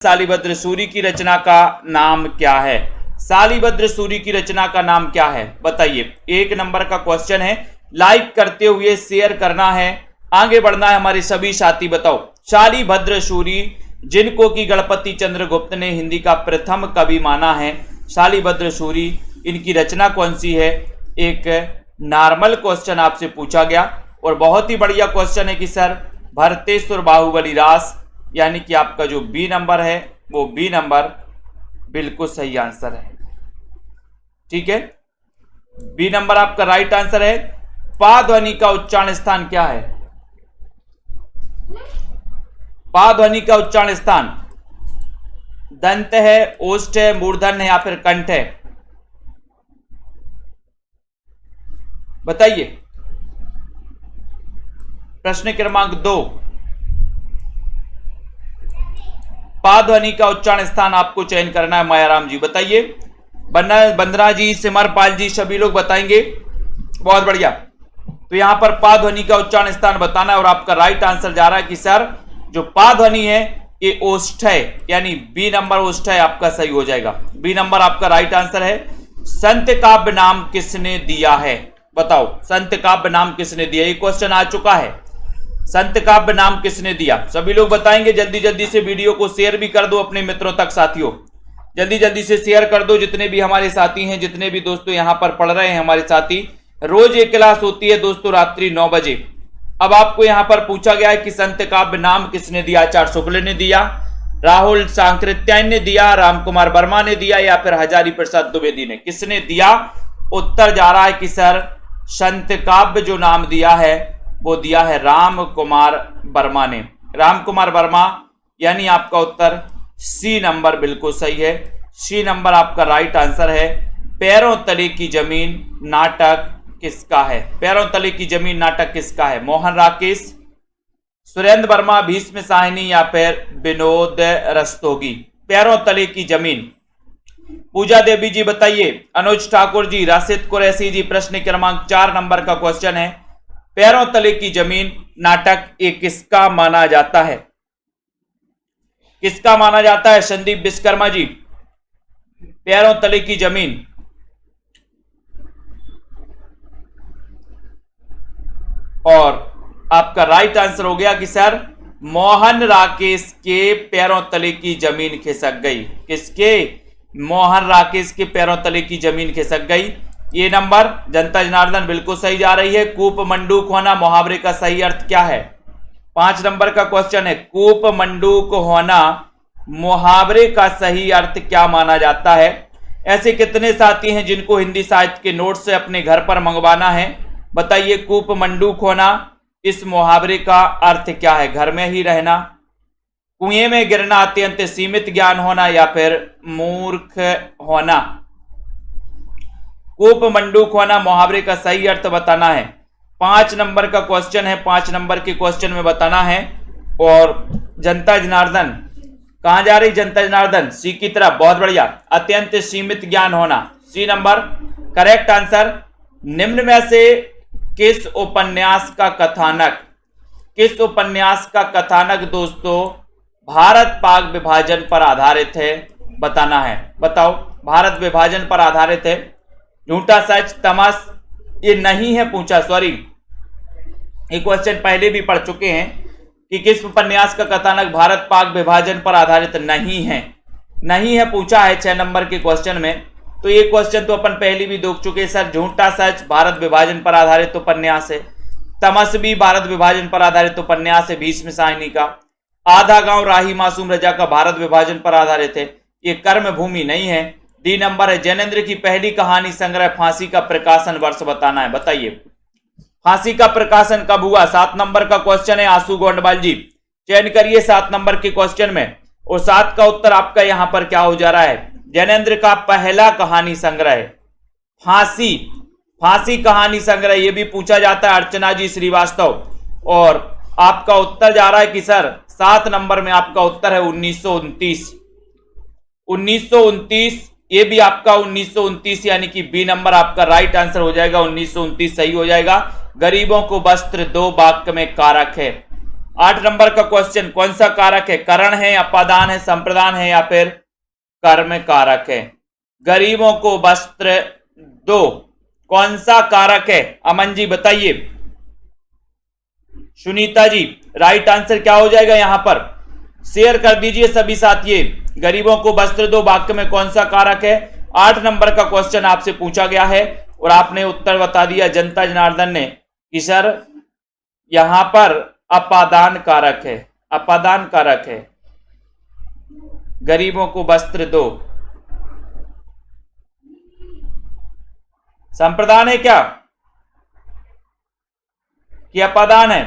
शालिभद्र सूरी की रचना का नाम क्या है? शालिभद्र सूरी की रचना का नाम क्या है बताइए। 1 नंबर का क्वेश्चन है, लाइक करते हुए शेयर करना है, आगे बढ़ना है हमारे सभी साथी। बताओ शालिभद्र सूरी जिनको कि गणपति चंद्रगुप्त ने हिंदी का प्रथम कवि माना है, शालिभद्र सूरी इनकी रचना कौन सी है? एक नॉर्मल क्वेश्चन आपसे पूछा गया और बहुत ही बढ़िया क्वेश्चन है कि सर भरतेश्वर बाहुबली रास, यानी कि आपका जो बी नंबर है वो बी नंबर बिल्कुल सही आंसर है। ठीक है, बी नंबर आपका राइट आंसर है। पा ध्वनि का उच्चारण स्थान क्या है? पा ध्वनि का उच्चारण स्थान दंत है, ओष्ठ है, मूर्धन्य है या फिर कंठ है? बताइए। प्रश्न क्रमांक 2, पा ध्वनि का उच्चारण स्थान आपको चयन करना है। मायाराम जी बताइए, बंदना जी, सिमरपाल जी, सभी लोग बताएंगे। बहुत बढ़िया। तो यहां पर पा ध्वनि का उच्चारण स्थान बताना है और आपका राइट आंसर जा रहा है कि सर जो पा ध्वनि है ये ओष्ठ है, यानी बी नंबर ओष्ठ है, आपका सही हो जाएगा। बी नंबर आपका राइट आंसर है। संत काव्य नाम किसने दिया है? बताओ संत काव्य नाम किसने दिया? ये क्वेश्चन आ चुका है, संत काव्य नाम किसने दिया? सभी लोग बताएंगे। जल्दी जल्दी से वीडियो को शेयर भी कर दो अपने मित्रों तक। साथियों जल्दी जल्दी से शेयर कर दो, जितने भी हमारे साथी हैं, जितने भी दोस्तों यहां पर पढ़ रहे हैं हमारे साथी। रोज एक क्लास होती है दोस्तों रात्रि 9 बजे। अब आपको यहां पर पूछा गया है कि संत काव्य नाम किसने दिया? आचार्य शुक्ल ने दिया, राहुल सांकृत्यायन ने दिया, राम कुमार वर्मा ने दिया या फिर हजारी प्रसाद द्विवेदी ने? किसने दिया? उत्तर जा रहा है कि सर संत काव्य जो नाम दिया है वो दिया है राम कुमार वर्मा ने। राम कुमार वर्मा, यानी आपका उत्तर सी नंबर बिल्कुल सही है। सी नंबर आपका राइट आंसर है। पैरों तले की जमीन नाटक किसका है? पैरों तले की जमीन नाटक किसका है? मोहन राकेश, सुरेंद्र वर्मा, भीष्म साहनी या फिर विनोद रस्तोगी? पैरों तले की जमीन। पूजा देवी जी बताइए, अनुज ठाकुर जी, राशिद कुरैशी जी। प्रश्न क्रमांक 4 नंबर का क्वेश्चन है, पैरों तले की जमीन नाटक एक किसका माना जाता है? किसका माना जाता है? संदीप विश्वकर्मा जी, पैरों तले की जमीन। और आपका राइट आंसर हो गया कि सर मोहन राकेश के पैरों तले की जमीन खिसक गई। किसके? मोहन राकेश के पैरों तले की जमीन खिसक गई। ये नंबर जनता जनार्दन बिल्कुल सही जा रही है। कूप मंडूक होना मुहावरे का सही अर्थ क्या है? 5 नंबर का क्वेश्चन है, कूप मंडूक होना मुहावरे का सही अर्थ क्या माना जाता है? ऐसे कितने साथी हैं जिनको हिंदी साहित्य के नोट से अपने घर पर मंगवाना है? बताइए, कूप मंडूक होना इस मुहावरे का अर्थ क्या है? घर में ही रहना, कुएं में गिरना, अत्यंत सीमित ज्ञान होना या फिर मूर्ख होना? कूप मंडूक होना मुहावरे का सही अर्थ बताना है। 5 नंबर का क्वेश्चन है, 5 नंबर के क्वेश्चन में बताना है। और जनता जनार्दन कहां जा रही? जनता जनार्दन सी की तरफ। बहुत बढ़िया। अत्यंत सीमित ज्ञान होना, सी नंबर करेक्ट आंसर। निम्न में से किस उपन्यास का कथानक, किस उपन्यास का कथानक दोस्तों भारत पाक विभाजन पर आधारित है? बताना है। बताओ, भारत विभाजन पर आधारित है। झूठा सच, तमस ये नहीं है पूछा, सॉरी ये क्वेश्चन पहले भी पढ़ चुके हैं कि किस उपन्यास का कथानक भारत पाक विभाजन पर आधारित नहीं है। नहीं है पूछा है 6 नंबर के क्वेश्चन में। तो ये क्वेश्चन तो अपन पहले भी देख चुके हैं सर। झूठा सच भारत विभाजन पर आधारित उपन्यास है। तमस भी भारत विभाजन पर आधारित उपन्यास है, भीष्म साहनी का। आधा गांव राही मासूम रजा का भारत विभाजन पर आधारित है। ये कर्म भूमि नहीं है। डी नंबर है, जैनेन्द्र की पहली कहानी संग्रह फांसी का प्रकाशन वर्ष बताना है। बताइए फांसी का प्रकाशन कब हुआ? 7 नंबर का क्वेश्चन है। आंसू गोंडवाल जी चयन करिए 7 नंबर के क्वेश्चन में। और 7 का उत्तर आपका यहां पर क्या हो जा रहा है? जैनेन्द्र का पहला कहानी संग्रह फांसी, फांसी कहानी संग्रह ये भी पूछा जाता है। अर्चना जी श्रीवास्तव। और आपका उत्तर जा रहा है कि सर 7 नंबर में आपका उत्तर है 1929। 1929 ये भी आपका 1929, यानी कि बी नंबर आपका राइट आंसर हो जाएगा। 1929 सही हो जाएगा। गरीबों को वस्त्र दो वाक्य में कारक है। 8 नंबर का क्वेश्चन, कौन सा कारक है? करण है, अपादान है, संप्रदान है या फिर कर्म कारक है? गरीबों को वस्त्र दो, कौन सा कारक है? अमन जी बताइए। सुनीता जी, राइट आंसर क्या हो जाएगा यहां पर? शेयर कर दीजिए सभी साथी। गरीबों को वस्त्र दो वाक्य में कौन सा कारक है? 8 नंबर का क्वेश्चन आपसे पूछा गया है और आपने उत्तर बता दिया जनता जनार्दन ने कि सर यहां पर अपादान कारक है, अपादान कारक है। गरीबों को वस्त्र दो संप्रदान है क्या कि अपादान है?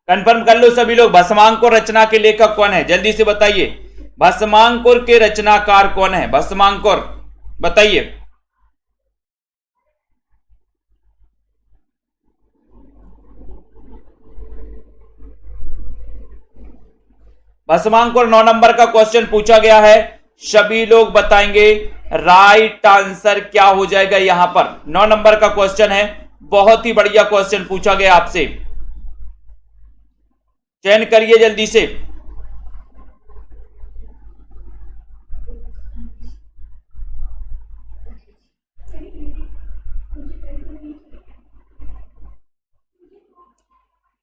कंफर्म कर लो सभी लोग। भस्मांकुर रचना के लेखक कौन है? जल्दी से बताइए। भस्मांकुर के रचनाकार कौन है? भस्मांकुर बताइए। भस्मांकुर 9 नंबर का क्वेश्चन पूछा गया है, सभी लोग बताएंगे राइट आंसर क्या हो जाएगा यहां पर। 9 नंबर का क्वेश्चन है, बहुत ही बढ़िया क्वेश्चन पूछा गया आपसे, चयन करिए जल्दी से।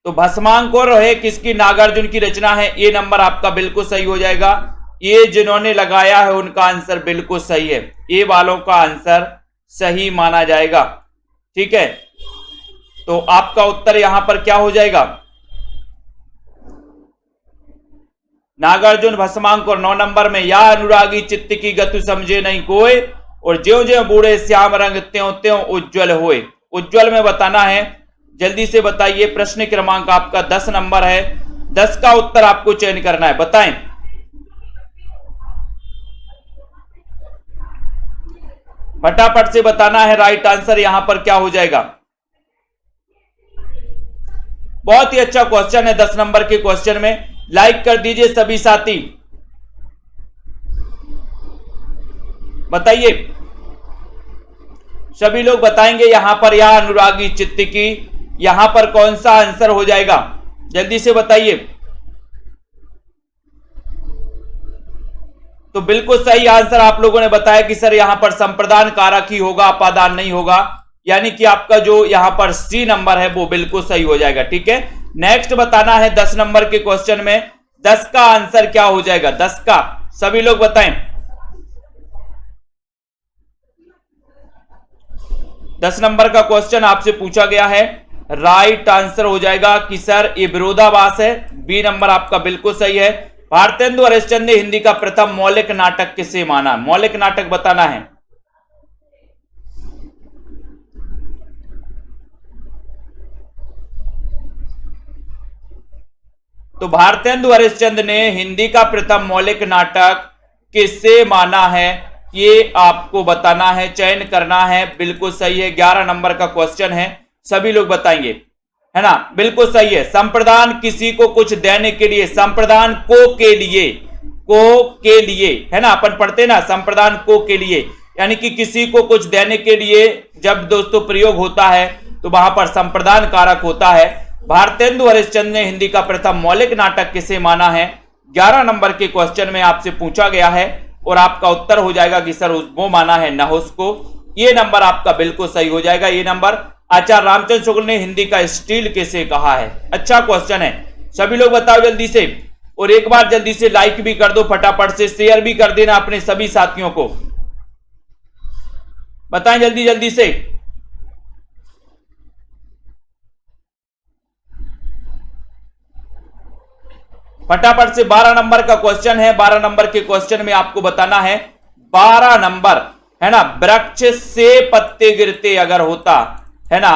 तो भस्मांकुर है किसकी? नागार्जुन की रचना है। ये नंबर आपका बिल्कुल सही हो जाएगा। ये जिन्होंने लगाया है उनका आंसर बिल्कुल सही है, ये वालों का आंसर सही माना जाएगा। ठीक है, तो आपका उत्तर यहां पर क्या हो जाएगा? नागार्जुन भस्मांकुर 9 नंबर में। या अनुरागी चित्त की गतु समझे नहीं कोई, और ज्यों ज्यों बूढ़े श्याम रंग त्यों त्यों उज्जवल होए। उज्जवल में बताना है, जल्दी से बताइए। प्रश्न क्रमांक आपका 10 नंबर है, 10 का उत्तर आपको चयन करना है, बताएं। फटाफट से बताना है राइट आंसर यहां पर क्या हो जाएगा। बहुत ही अच्छा क्वेश्चन है 10 नंबर के क्वेश्चन में। लाइक कर दीजिए सभी साथी, बताइए। सभी लोग बताएंगे यहां पर या अनुरागी चित्त की, यहां पर कौन सा आंसर हो जाएगा? जल्दी से बताइए। तो बिल्कुल सही आंसर आप लोगों ने बताया कि सर यहां पर संप्रदान कारक ही होगा, अपादान नहीं होगा, यानी कि आपका जो यहां पर सी नंबर है वो बिल्कुल सही हो जाएगा। ठीक है, नेक्स्ट बताना है 10 नंबर के क्वेश्चन में 10 का आंसर क्या हो जाएगा? 10 का सभी लोग बताएं। 10 नंबर का क्वेश्चन आपसे पूछा गया है, राइट आंसर हो जाएगा कि सर ये विरोधाभास है। बी नंबर आपका बिल्कुल सही है। भारतेंदु हरिश्चंद्र ने हिंदी का प्रथम मौलिक नाटक किसे माना? मौलिक नाटक बताना है। तो भारतेंदु हरिश्चंद्र ने हिंदी का प्रथम मौलिक नाटक किसे माना है, ये आपको बताना है, चयन करना है। बिल्कुल सही है, 11 नंबर का क्वेश्चन है, सभी लोग बताएंगे, है ना? बिल्कुल सही है। संप्रदान किसी को कुछ देने के लिए, संप्रदान को के लिए, है ना? अपन पढ़ते ना संप्रदान को के लिए, यानी कि किसी को कुछ देने के लिए जब दोस्तों प्रयोग होता है तो वहां पर संप्रदान कारक होता है। भारतेंदु हरिश्चंद्र ने हिंदी का प्रथम मौलिक नाटक किसे माना है? 11 नंबर के क्वेश्चन में आपसे पूछा गया है और आपका उत्तर हो जाएगा कि सर वो माना है नहुस को। ये नंबर आपका बिल्कुल सही हो जाएगा। ये नंबर आचार्य रामचंद्र शुक्ल ने हिंदी का स्टील किसे कहा है? अच्छा क्वेश्चन है, सभी लोग बताओ जल्दी से। और एक बार जल्दी से लाइक भी कर दो, फटाफट से शेयर भी कर देना अपने सभी साथियों को, बताएं जल्दी जल्दी से। फटाफट से 12 नंबर का क्वेश्चन है। 12 नंबर के क्वेश्चन में आपको बताना है, 12 नंबर है ना, वृक्ष से पत्ते गिरते अगर होता है ना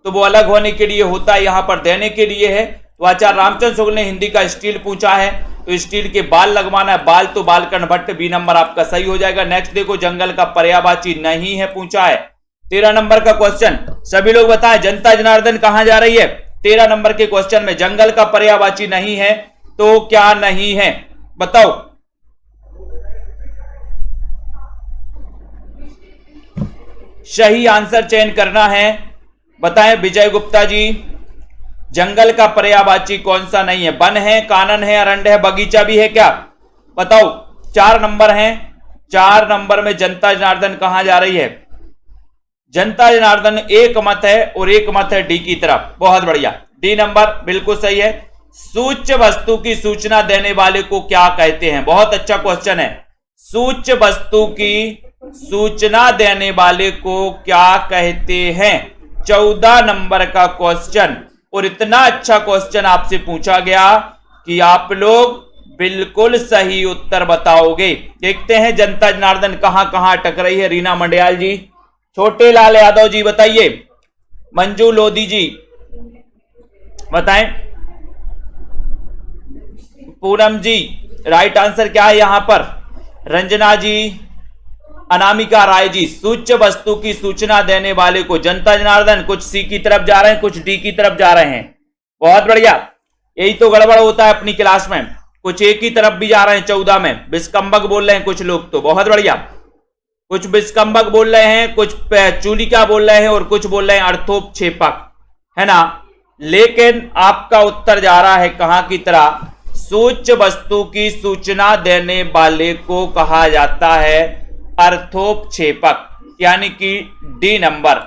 तो वो अलग होने के लिए होता है, यहां पर देने के लिए है। तो आचार्य रामचंद्र शुक्ल ने हिंदी का स्टील पूछा है, तो स्टील के बाल लगवाना है। बाल तो बालकर्ण भट्ट, बी नंबर आपका सही हो जाएगा। नेक्स्ट देखो, जंगल का पर्यायवाची नहीं है पूछा है। 13 नंबर का क्वेश्चन, सभी लोग बताएं जनता जनार्दन कहां जा रही है? 13 नंबर के क्वेश्चन में जंगल का पर्यायवाची नहीं है तो क्या नहीं है, बताओ। सही आंसर चयन करना है। बताएं विजय गुप्ता जी। जंगल का पर्यायवाची कौन सा नहीं है? वन है, कानन है, अरण्य है, बगीचा भी है क्या? बताओ। 4 नंबर हैं। 4 नंबर में जनता जनार्दन कहां जा रही है? जनता जनार्दन एक मत है और एक मत है डी की तरफ। बहुत बढ़िया, डी नंबर बिल्कुल सही है। सूच्य वस्तु की सूचना देने वाले को क्या कहते हैं? बहुत अच्छा क्वेश्चन है। सूच्य वस्तु की सूचना देने वाले को क्या कहते हैं? 14 नंबर का क्वेश्चन, और इतना अच्छा क्वेश्चन आपसे पूछा गया कि आप लोग बिल्कुल सही उत्तर बताओगे। देखते हैं जनता जनार्दन कहां कहां अटक रही है। रीना मंडियाल जी, छोटे लाल यादव जी बताइए, मंजू लोधी जी बताएं, पूनम जी राइट आंसर क्या है यहां पर? रंजना जी, अनामिका राय जी, सूच्य वस्तु की सूचना देने वाले को जनता जनार्दन कुछ सी की तरफ जा रहे हैं, कुछ डी की तरफ जा रहे हैं। बहुत बढ़िया, यही तो गड़बड़ होता है अपनी क्लास में, कुछ एक ही तरफ भी जा रहे हैं। 14 में विस्कंबक बोल रहे हैं कुछ लोग, तो बहुत बढ़िया, कुछ विस्कंबक बोल रहे हैं, कुछ चूलिका बोल रहे हैं और कुछ बोल रहे हैं अर्थोपक्षेपक, है ना। लेकिन आपका उत्तर जा रहा है कहां की तरह? सूच्य वस्तु की सूचना देने वाले को कहा जाता है अर्थोपक्षेपक, यानी कि डी नंबर।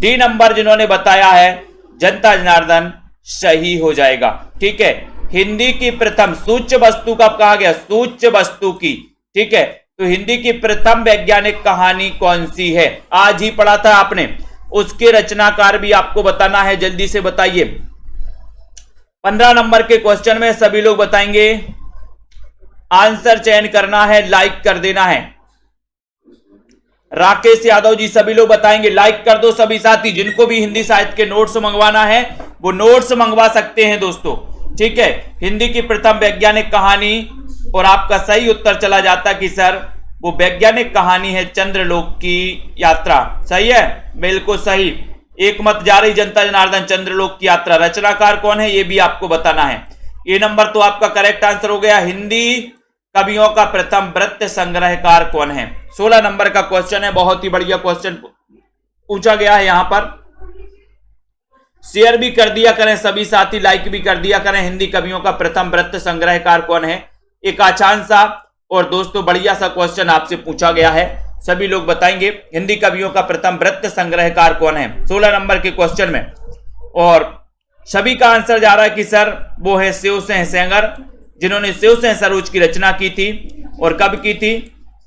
डी नंबर जिन्होंने बताया है जनता जनार्दन सही हो जाएगा। ठीक है, हिंदी की प्रथम सूच्य वस्तु कब कहा गया? सूच्य वस्तु की। ठीक है, तो हिंदी की प्रथम वैज्ञानिक कहानी कौन सी है? आज ही पढ़ा था आपने, उसके रचनाकार भी आपको बताना है, जल्दी से बताइए। 15 नंबर के क्वेश्चन में सभी लोग बताएंगे, आंसर चयन करना है, लाइक कर देना है। राकेश यादव जी सभी लोग बताएंगे, लाइक कर दो सभी साथी। जिनको भी हिंदी साहित्य के नोट्स मंगवाना है वो नोट्स मंगवा सकते हैं दोस्तों। ठीक है, हिंदी की प्रथम वैज्ञानिक कहानी, और आपका सही उत्तर चला जाता कि सर वो वैज्ञानिक कहानी है चंद्रलोक की यात्रा। सही है, बिल्कुल सही, एक मत जा रही जनता जनार्दन, चंद्रलोक की यात्रा। रचनाकार कौन है ये भी आपको बताना है। ये नंबर तो आपका करेक्ट आंसर हो गया। हिंदी कवियों का प्रथम वृत्त संग्रहकार कौन है? 16 नंबर का क्वेश्चन है, बहुत ही बढ़िया क्वेश्चन पूछा गया है। यहां पर शेयर भी कर दिया करें सभी साथी, लाइक भी कर दिया करें। हिंदी कवियों का प्रथम वृत्त संग्रहकार कौन है? एक आसान सा और दोस्तों बढ़िया सा क्वेश्चन आपसे पूछा गया है, सभी लोग बताएंगे हिंदी कवियों का प्रथम वृत्त संग्रहकार कौन है 16 नंबर के क्वेश्चन में। और सभी का आंसर जा रहा है कि सर वो है शिवसिंह सेंगर, जिन्होंने शिवसिंह सरोज की रचना की थी। और कब की थी?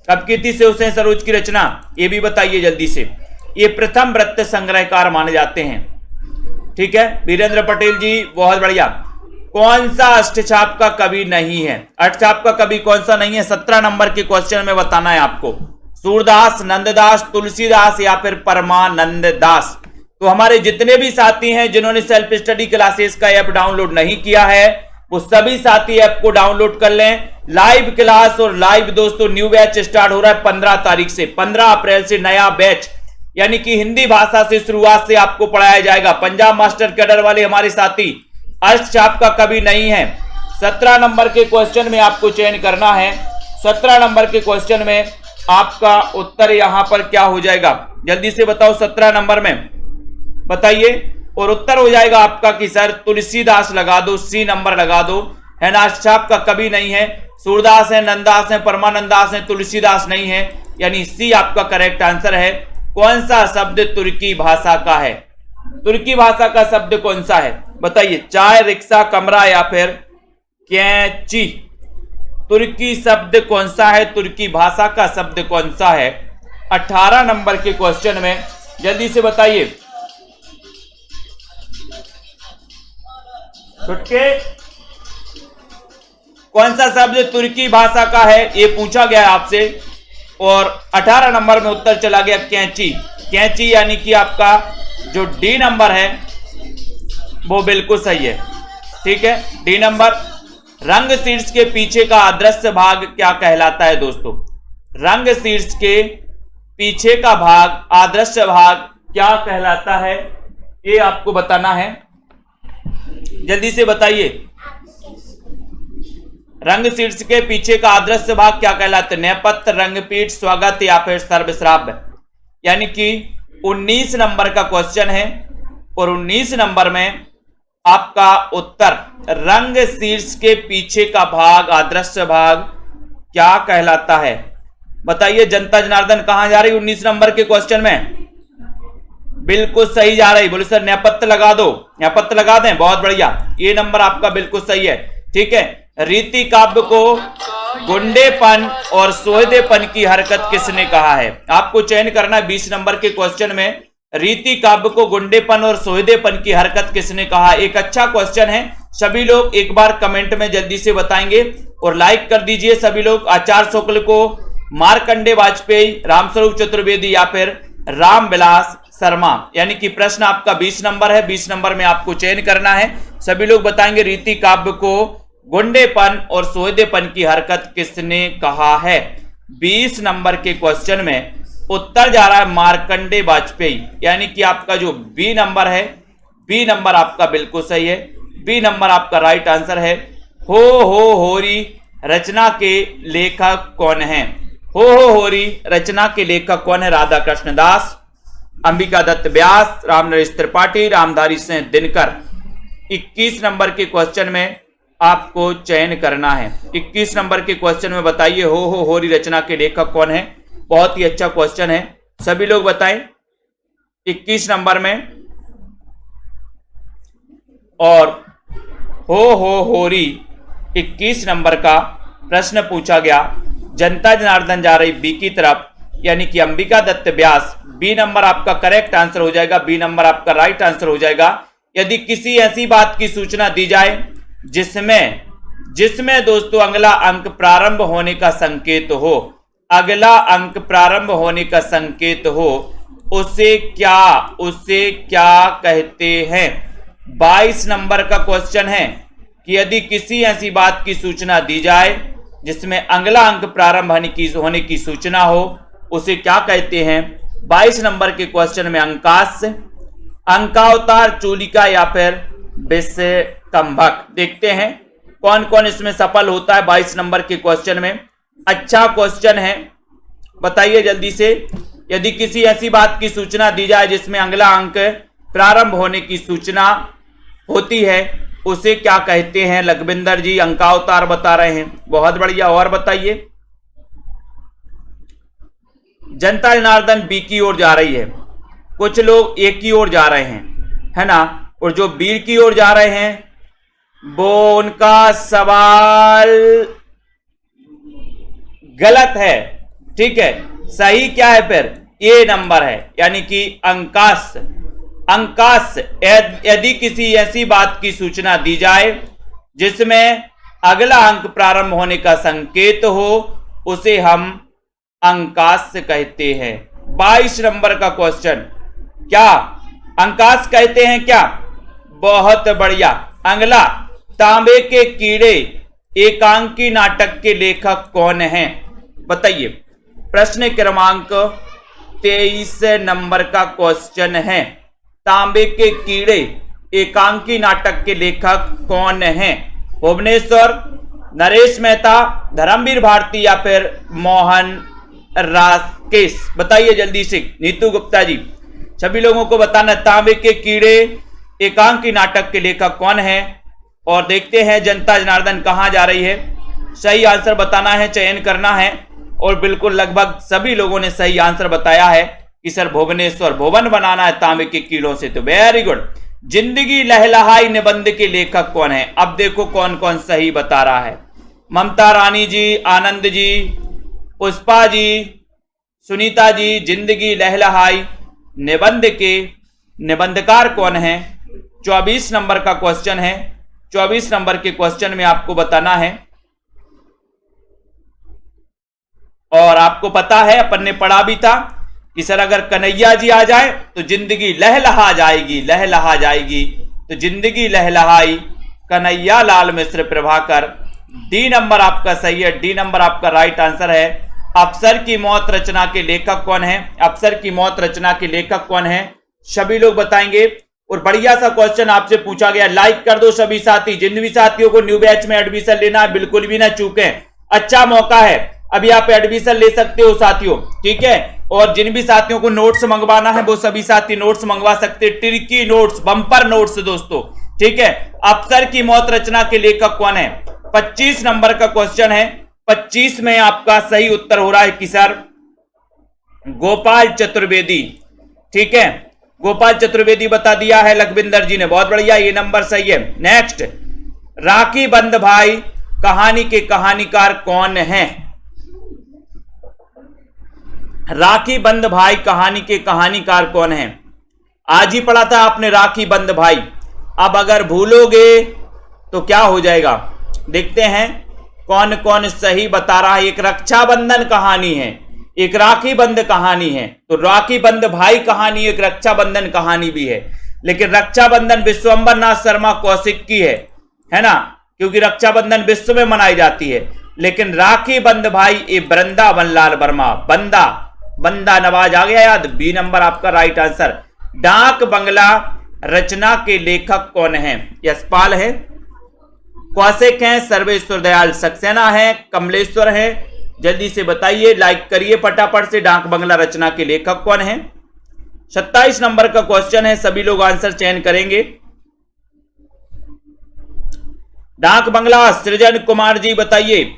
कब की थी शिवसिंह सरोज की रचना, ये भी बताइए जल्दी से। ये प्रथम वृत्त संग्रहकार माने जाते हैं। ठीक है, वीरेंद्र पटेल जी बहुत बढ़िया। कौन सा अष्टछाप का कवि नहीं है? अष्टछाप का कवि कौन सा नहीं है? 17 नंबर के क्वेश्चन में बताना है आपको। सूरदास, नंददास, तुलसीदास या फिर परमानंद दास। तो हमारे जितने भी साथी हैं जिन्होंने सेल्फ स्टडी क्लासेस का ऐप डाउनलोड नहीं किया है, वो सभी साथी ऐप को डाउनलोड कर लें। लाइव क्लास और लाइव दोस्तों न्यू बैच स्टार्ट हो रहा है 15 तारीख से, 15 अप्रैल से नया बैच, यानी कि हिंदी भाषा से शुरुआत से आपको पढ़ाया जाएगा। पंजाब मास्टर कैडर वाले हमारे साथी अष्टछाप का कवि नहीं है। 17 नंबर के क्वेश्चन में आपको चयन करना है। 17 नंबर के क्वेश्चन में आपका उत्तर यहां पर क्या हो जाएगा, जल्दी से बताओ। 17 नंबर में बताइए, और उत्तर हो जाएगा आपका कि सर तुलसीदास लगा दो, सी नंबर लगा दो, है ना। अष्टछाप का कवि नहीं है, सूरदास है, नंददास है, परमानंदास है, तुलसीदास नहीं है, यानी सी आपका करेक्ट आंसर है। कौन सा शब्द तुर्की भाषा का है? तुर्की भाषा का शब्द कौन सा है बताइए? चाय, रिक्शा, कमरा या फिर कैंची। तुर्की शब्द कौन सा है? तुर्की भाषा का शब्द कौन सा है? 18 नंबर के क्वेश्चन में जल्दी से बताइए। छुटके कौन सा शब्द तुर्की भाषा का है ये पूछा गया आपसे, और 18 नंबर में उत्तर चला गया कैंची। कैंची यानी कि आपका जो डी नंबर है वो बिल्कुल सही है। ठीक है, डी नंबर। रंग शीर्ष के पीछे का अदृश्य भाग क्या कहलाता है दोस्तों? रंग शीर्ष के पीछे का भाग, अदृश्य भाग क्या कहलाता है ये आपको बताना है, जल्दी से बताइए। रंग शीर्ष के पीछे का अदृश्य भाग क्या कहलाता है? नेपथ्य, रंगपीठ, स्वागत या फिर सर्वश्राव्य। यानी कि 19 नंबर का क्वेश्चन है। और 19 नंबर में आपका उत्तर रंग शीर्ष के पीछे का भाग, अदृश्य भाग क्या कहलाता है? बताइए जनता जनार्दन कहां जा रही 19 नंबर के क्वेश्चन में? बिल्कुल सही जा रही। बोले सर नेपथ्य लगा दो, नेपथ्य लगा दें, बहुत बढ़िया, ये नंबर आपका बिल्कुल सही है। ठीक है, रीति काव्य को गुंडेपन और सोहदेपन की हरकत किसने कहा है? आपको चयन करना है 20 नंबर के क्वेश्चन में, रीति काव्य को गुंडेपन और सोहदेपन की हरकत किसने कहा? एक अच्छा क्वेश्चन है, सभी लोग एक बार कमेंट में जल्दी से बताएंगे और लाइक कर दीजिए सभी लोग। आचार्य शुक्ल को, मार्कंडे वाजपेयी, रामस्वरूप चतुर्वेदी या फिर रामविलास शर्मा, यानी कि प्रश्न आपका 20 नंबर है। 20 नंबर में आपको चयन करना है, सभी लोग बताएंगे रीति काव्य को गुंडेपन और सोहदेपन की हरकत किसने कहा है? 20 नंबर के क्वेश्चन में उत्तर जा रहा है मार्कंडे वाजपेयी, यानी कि आपका जो बी नंबर है, बी नंबर आपका बिल्कुल सही है। बी नंबर आपका राइट आंसर है। हो होरी रचना के लेखक कौन है? हो होरी रचना के लेखक कौन है? राधा कृष्ण दास, अंबिका दत्त व्यास, रामनरेश त्रिपाठी, रामधारी सिंह दिनकर। 21 नंबर के क्वेश्चन में आपको चयन करना है। 21 नंबर के क्वेश्चन में बताइए हो होरी रचना के लेखक कौन है? बहुत ही अच्छा क्वेश्चन है, सभी लोग बताएं 21 नंबर में। और हो होरी 21 नंबर का प्रश्न पूछा गया। जनता जनार्दन जा रही बी की तरफ, यानी कि अंबिका दत्त व्यास। बी नंबर आपका करेक्ट आंसर हो जाएगा, बी नंबर आपका राइट आंसर हो जाएगा। यदि किसी ऐसी बात की सूचना दी जाए जिसमें दोस्तों अगला अंक प्रारंभ होने का संकेत हो, अगला अंक प्रारंभ होने का संकेत हो, उसे क्या कहते हैं? 22 नंबर का क्वेश्चन है कि यदि किसी ऐसी बात की सूचना दी जाए जिसमें अगला अंक प्रारंभ होने की सूचना हो, उसे क्या कहते हैं? 22 नंबर के क्वेश्चन में अंकाश, अंकावतार, चूलिका या फिर विषकंभक। देखते हैं कौन कौन इसमें सफल होता है 22 नंबर के क्वेश्चन में। अच्छा क्वेश्चन है, बताइए जल्दी से। यदि किसी ऐसी बात की सूचना दी जाए जिसमें अगला अंक प्रारंभ होने की सूचना होती है, उसे क्या कहते हैं? लखविंदर जी अंकावतार बता रहे हैं, बहुत बढ़िया। और बताइए। जनता जनार्दन बी की ओर जा रही है, कुछ लोग ए की ओर जा रहे हैं, है ना, और जो बी की ओर जा रहे हैं वो उनका सवाल गलत है। ठीक है, सही क्या है फिर? ए नंबर है, यानी कि अंकाश। यदि किसी ऐसी बात की सूचना दी जाए जिसमें अगला अंक प्रारंभ होने का संकेत हो, उसे हम अंकाश कहते हैं। 22 नंबर का क्वेश्चन, क्या अंकाश कहते हैं क्या? बहुत बढ़िया। अगला, तांबे के कीड़े एकांकी नाटक के लेखक कौन हैं? बताइए। प्रश्न क्रमांक 23 नंबर का क्वेश्चन है, तांबे के कीड़े एकांकी नाटक के लेखक कौन हैं? भुवनेश्वर, नरेश मेहता, धर्मवीर भारती या फिर मोहन राकेश? बताइए जल्दी से। नीतू गुप्ता जी, सभी लोगों को बताना तांबे के कीड़े एकांकी नाटक के लेखक कौन है। और देखते हैं जनता जनार्दन कहां जा रही है। सही आंसर बताना है, चयन करना है। और बिल्कुल लगभग सभी लोगों ने सही आंसर बताया है कि सर भुवनेश्वर, भुवन बनाना है तांबे के कीड़ों से, तो वेरी गुड। जिंदगी लहलहाई निबंध के लेखक कौन है? अब देखो कौन कौन सही बता रहा है। ममता रानी जी, आनंद जी, पुष्पा जी, सुनीता जी। जिंदगी लहलहाई निबंध के निबंधकार कौन है? 24 नंबर का क्वेश्चन है। 24 नंबर के क्वेश्चन में आपको बताना है। और आपको पता है, अपन ने पढ़ा भी था कि सर अगर कन्हैया जी आ जाए तो जिंदगी लहलहा जाएगी, लहलहा जाएगी। तो जिंदगी लहलहाई कन्हैया लाल मिश्र प्रभाकर। डी नंबर आपका सही है, डी नंबर आपका राइट आंसर है। अफसर की मौत रचना के लेखक कौन है? अफसर की मौत रचना के लेखक कौन है? सभी लोग बताएंगे। और बढ़िया सा क्वेश्चन आपसे पूछा गया, लाइक कर दो सभी साथी। जिन भी साथियों को न्यू बैच में एडमिशन लेना है बिल्कुल भी ना चूकें, अच्छा मौका है, अभी आप एडमिशन ले सकते हो साथियों। ठीक है, और जिन भी साथियों को नोट्स मंगवाना है वो सभी साथी नोट्स मंगवा सकते, टिर्की नोट्स, बंपर नोट्स दोस्तों, ठीक है। अफसर की मौत रचना के लेखक कौन है? 25 नंबर का क्वेश्चन है। 25 में आपका सही उत्तर हो रहा है कि सर गोपाल चतुर्वेदी, ठीक है, गोपाल चतुर्वेदी बता दिया है लखविंदर जी ने, बहुत बढ़िया, ये नंबर सही है। नेक्स्ट, राखी बंद भाई कहानी के कहानीकार कौन है? राखी बंद भाई कहानी के कहानीकार कौन है? आज ही पढ़ा था आपने राखी बंद भाई। अब अगर भूलोगे तो क्या हो जाएगा, देखते हैं कौन कौन सही बता रहा है। एक रक्षाबंधन कहानी है, एक राखी बंद कहानी है, तो राखी बंद भाई कहानी एक रक्षाबंधन कहानी भी है, लेकिन रक्षाबंधन विश्वंबर नाथ शर्मा कौशिक की है ना, क्योंकि रक्षाबंधन विश्व में मनाई जाती है। लेकिन राखी बंद भाई ये वृंदावन लाल वर्मा, बंदा नवाज आ गया याद, बी नंबर आपका राइट आंसर। डाक बंगला रचना के लेखक कौन है? यशपाल है, कौशिक हैं, सर्वेश्वर दयाल सक्सेना है, कमलेश्वर है? जल्दी से बताइए, लाइक करिए फटाफट से। डाक बंगला रचना के लेखक कौन है? 27 नंबर का क्वेश्चन है, सभी लोग आंसर चयन करेंगे। डाक बंगला सृजन कुमार जी बताइए,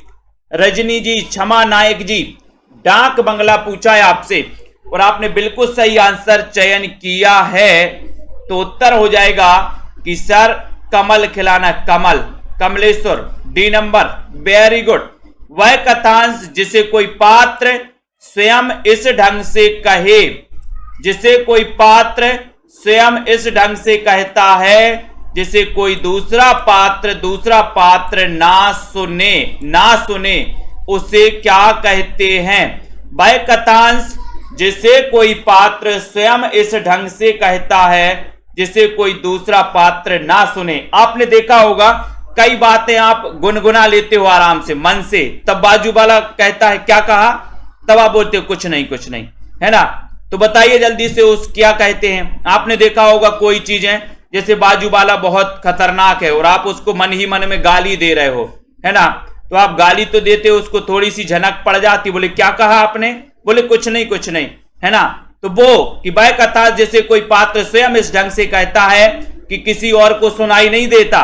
रजनी जी, क्षमा नायक जी, डाक बंगला पूछा है आपसे और आपने बिल्कुल सही आंसर चयन किया है, तो उत्तर हो जाएगा कि सर कमल खिलाना, Kamleshwar, D number, very good. वह कथांश जिसे कोई पात्र स्वयं इस ढंग से कहे, जिसे कोई पात्र स्वयं इस ढंग से कहता है जिसे कोई दूसरा पात्र ना सुने उसे क्या कहते हैं? वह कथांश जिसे कोई पात्र स्वयं इस ढंग से कहता है जिसे कोई दूसरा पात्र ना सुने। आपने देखा होगा कई बातें आप गुनगुना लेते हो आराम से, मन से, तब बाजू वाला कहता है क्या कहा, तब आप बोलते हो कुछ नहीं, है ना। तो बताइए जल्दी से उस क्या कहते हैं। आपने देखा होगा कोई चीजें, जैसे बाजू वाला बहुत खतरनाक है और आप उसको मन ही मन में गाली दे रहे हो, है ना, तो आप गाली तो देते हो, उसको थोड़ी सी झनक पड़ जाती, बोले क्या कहा आपने, बोले कुछ नहीं, है ना। तो वो कि वह कथा जैसे कोई पात्र स्वयं इस ढंग से कहता है कि किसी और को सुनाई नहीं देता,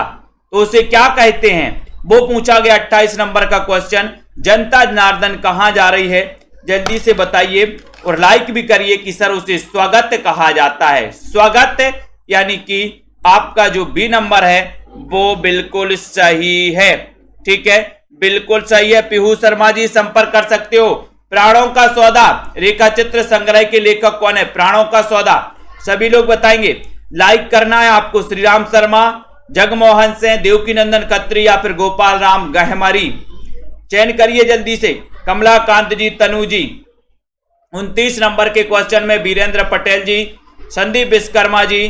तो उसे क्या कहते हैं, वो पूछा गया। 28 नंबर का क्वेश्चन, जनता जनार्दन कहां जा रही है? जल्दी से बताइए और लाइक भी करिए कि सर उसे स्वागत कहा जाता है। स्वागत यानी कि आपका जो बी नंबर है वो बिल्कुल सही है, ठीक है, बिल्कुल सही है। पीहू शर्मा जी संपर्क कर सकते हो। प्राणों का सौदा रेखा चित्र संग्रह के लेखक कौन है? प्राणों का सौदा, सभी लोग बताएंगे। लाइक करना है आपको। श्रीराम शर्मा, जगमोहन सिंह, देवकी नंदन खत्री या फिर गोपाल राम गहमरी, चयन करिए जल्दी से। कमलाकांत जी, तनु जी। 29 नंबर के क्वेश्चन में वीरेंद्र पटेल जी, संदीप विश्वकर्मा जी,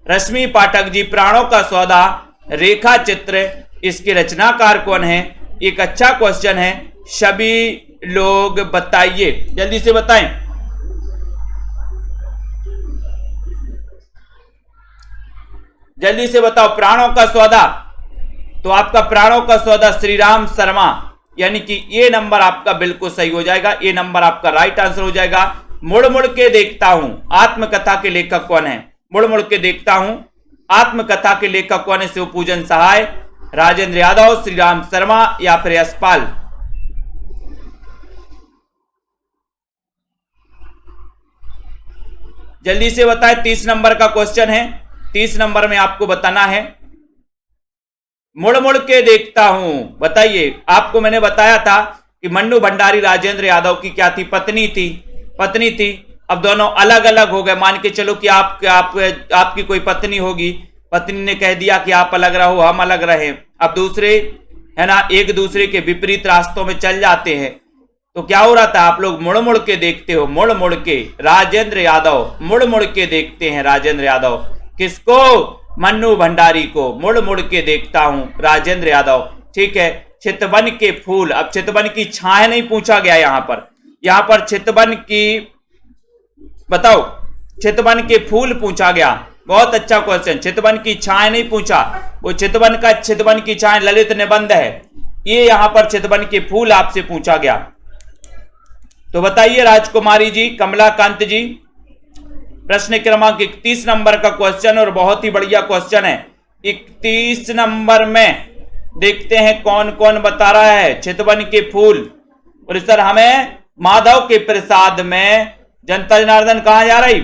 रश्मि पाठक जी, प्राणों का सौदा रेखा चित्र, इसके रचनाकार कौन है? एक अच्छा क्वेश्चन है, सभी लोग बताइए, जल्दी से बताएं। जल्दी से बताओ प्राणों का सौदा, तो आपका प्राणों का सौदा श्रीराम शर्मा, यानी कि ये नंबर आपका बिल्कुल सही हो जाएगा, ये नंबर आपका राइट आंसर हो जाएगा। मुड़ मुड़ के देखता हूं आत्मकथा के लेखक कौन है? मुड़ मुड़ के देखता हूं आत्मकथा के लेखक कौन है? शिवपूजन सहाय, राजेंद्र यादव, श्रीराम शर्मा या फिर यशपाल? जल्दी से बताएं। 30 नंबर का क्वेश्चन है, 30 नंबर में आपको बताना है। मुड़ मुड़ के देखता हूं, बताइए। आपको मैंने बताया था कि मन्नू भंडारी राजेंद्र यादव की क्या थी? पत्नी थी। अब दोनों अलग अलग हो गए। मान के चलो कि आपकी कोई पत्नी होगी, पत्नी ने कह दिया कि आप अलग रहो, हम अलग रहे। अब दूसरे, है ना, एक दूसरे के विपरीत रास्तों में चल जाते हैं, तो क्या हो रहा था? आप लोग मुड़ मुड़ के देखते हो, मुड़ मुड़ के। राजेंद्र यादव, मुड़ मुड़ के देखते हैं राजेंद्र यादव। किसको? मन्नू भंडारी को। मुड़ मुड़ के देखता हूं राजेंद्र यादव, ठीक है। चितवन के फूल, अब चितवन की छाए नहीं पूछा गया यहां पर चितवन की, बताओ, चितवन के फूल पूछा गया। बहुत अच्छा क्वेश्चन। चितवन की छाए नहीं पूछा, वो चितवन की छाए ललित निबंध है, ये यहां पर चितवन के फूल आपसे पूछा गया। तो बताइए राजकुमारी जी, कमलाकांत जी। प्रश्न क्रमांक 31 नंबर का क्वेश्चन और बहुत ही बढ़िया क्वेश्चन है। 31 नंबर में देखते हैं कौन कौन बता रहा है। चितवन के फूल, और सर हमें माधव के प्रसाद में जनता जनार्दन कहां जा रही?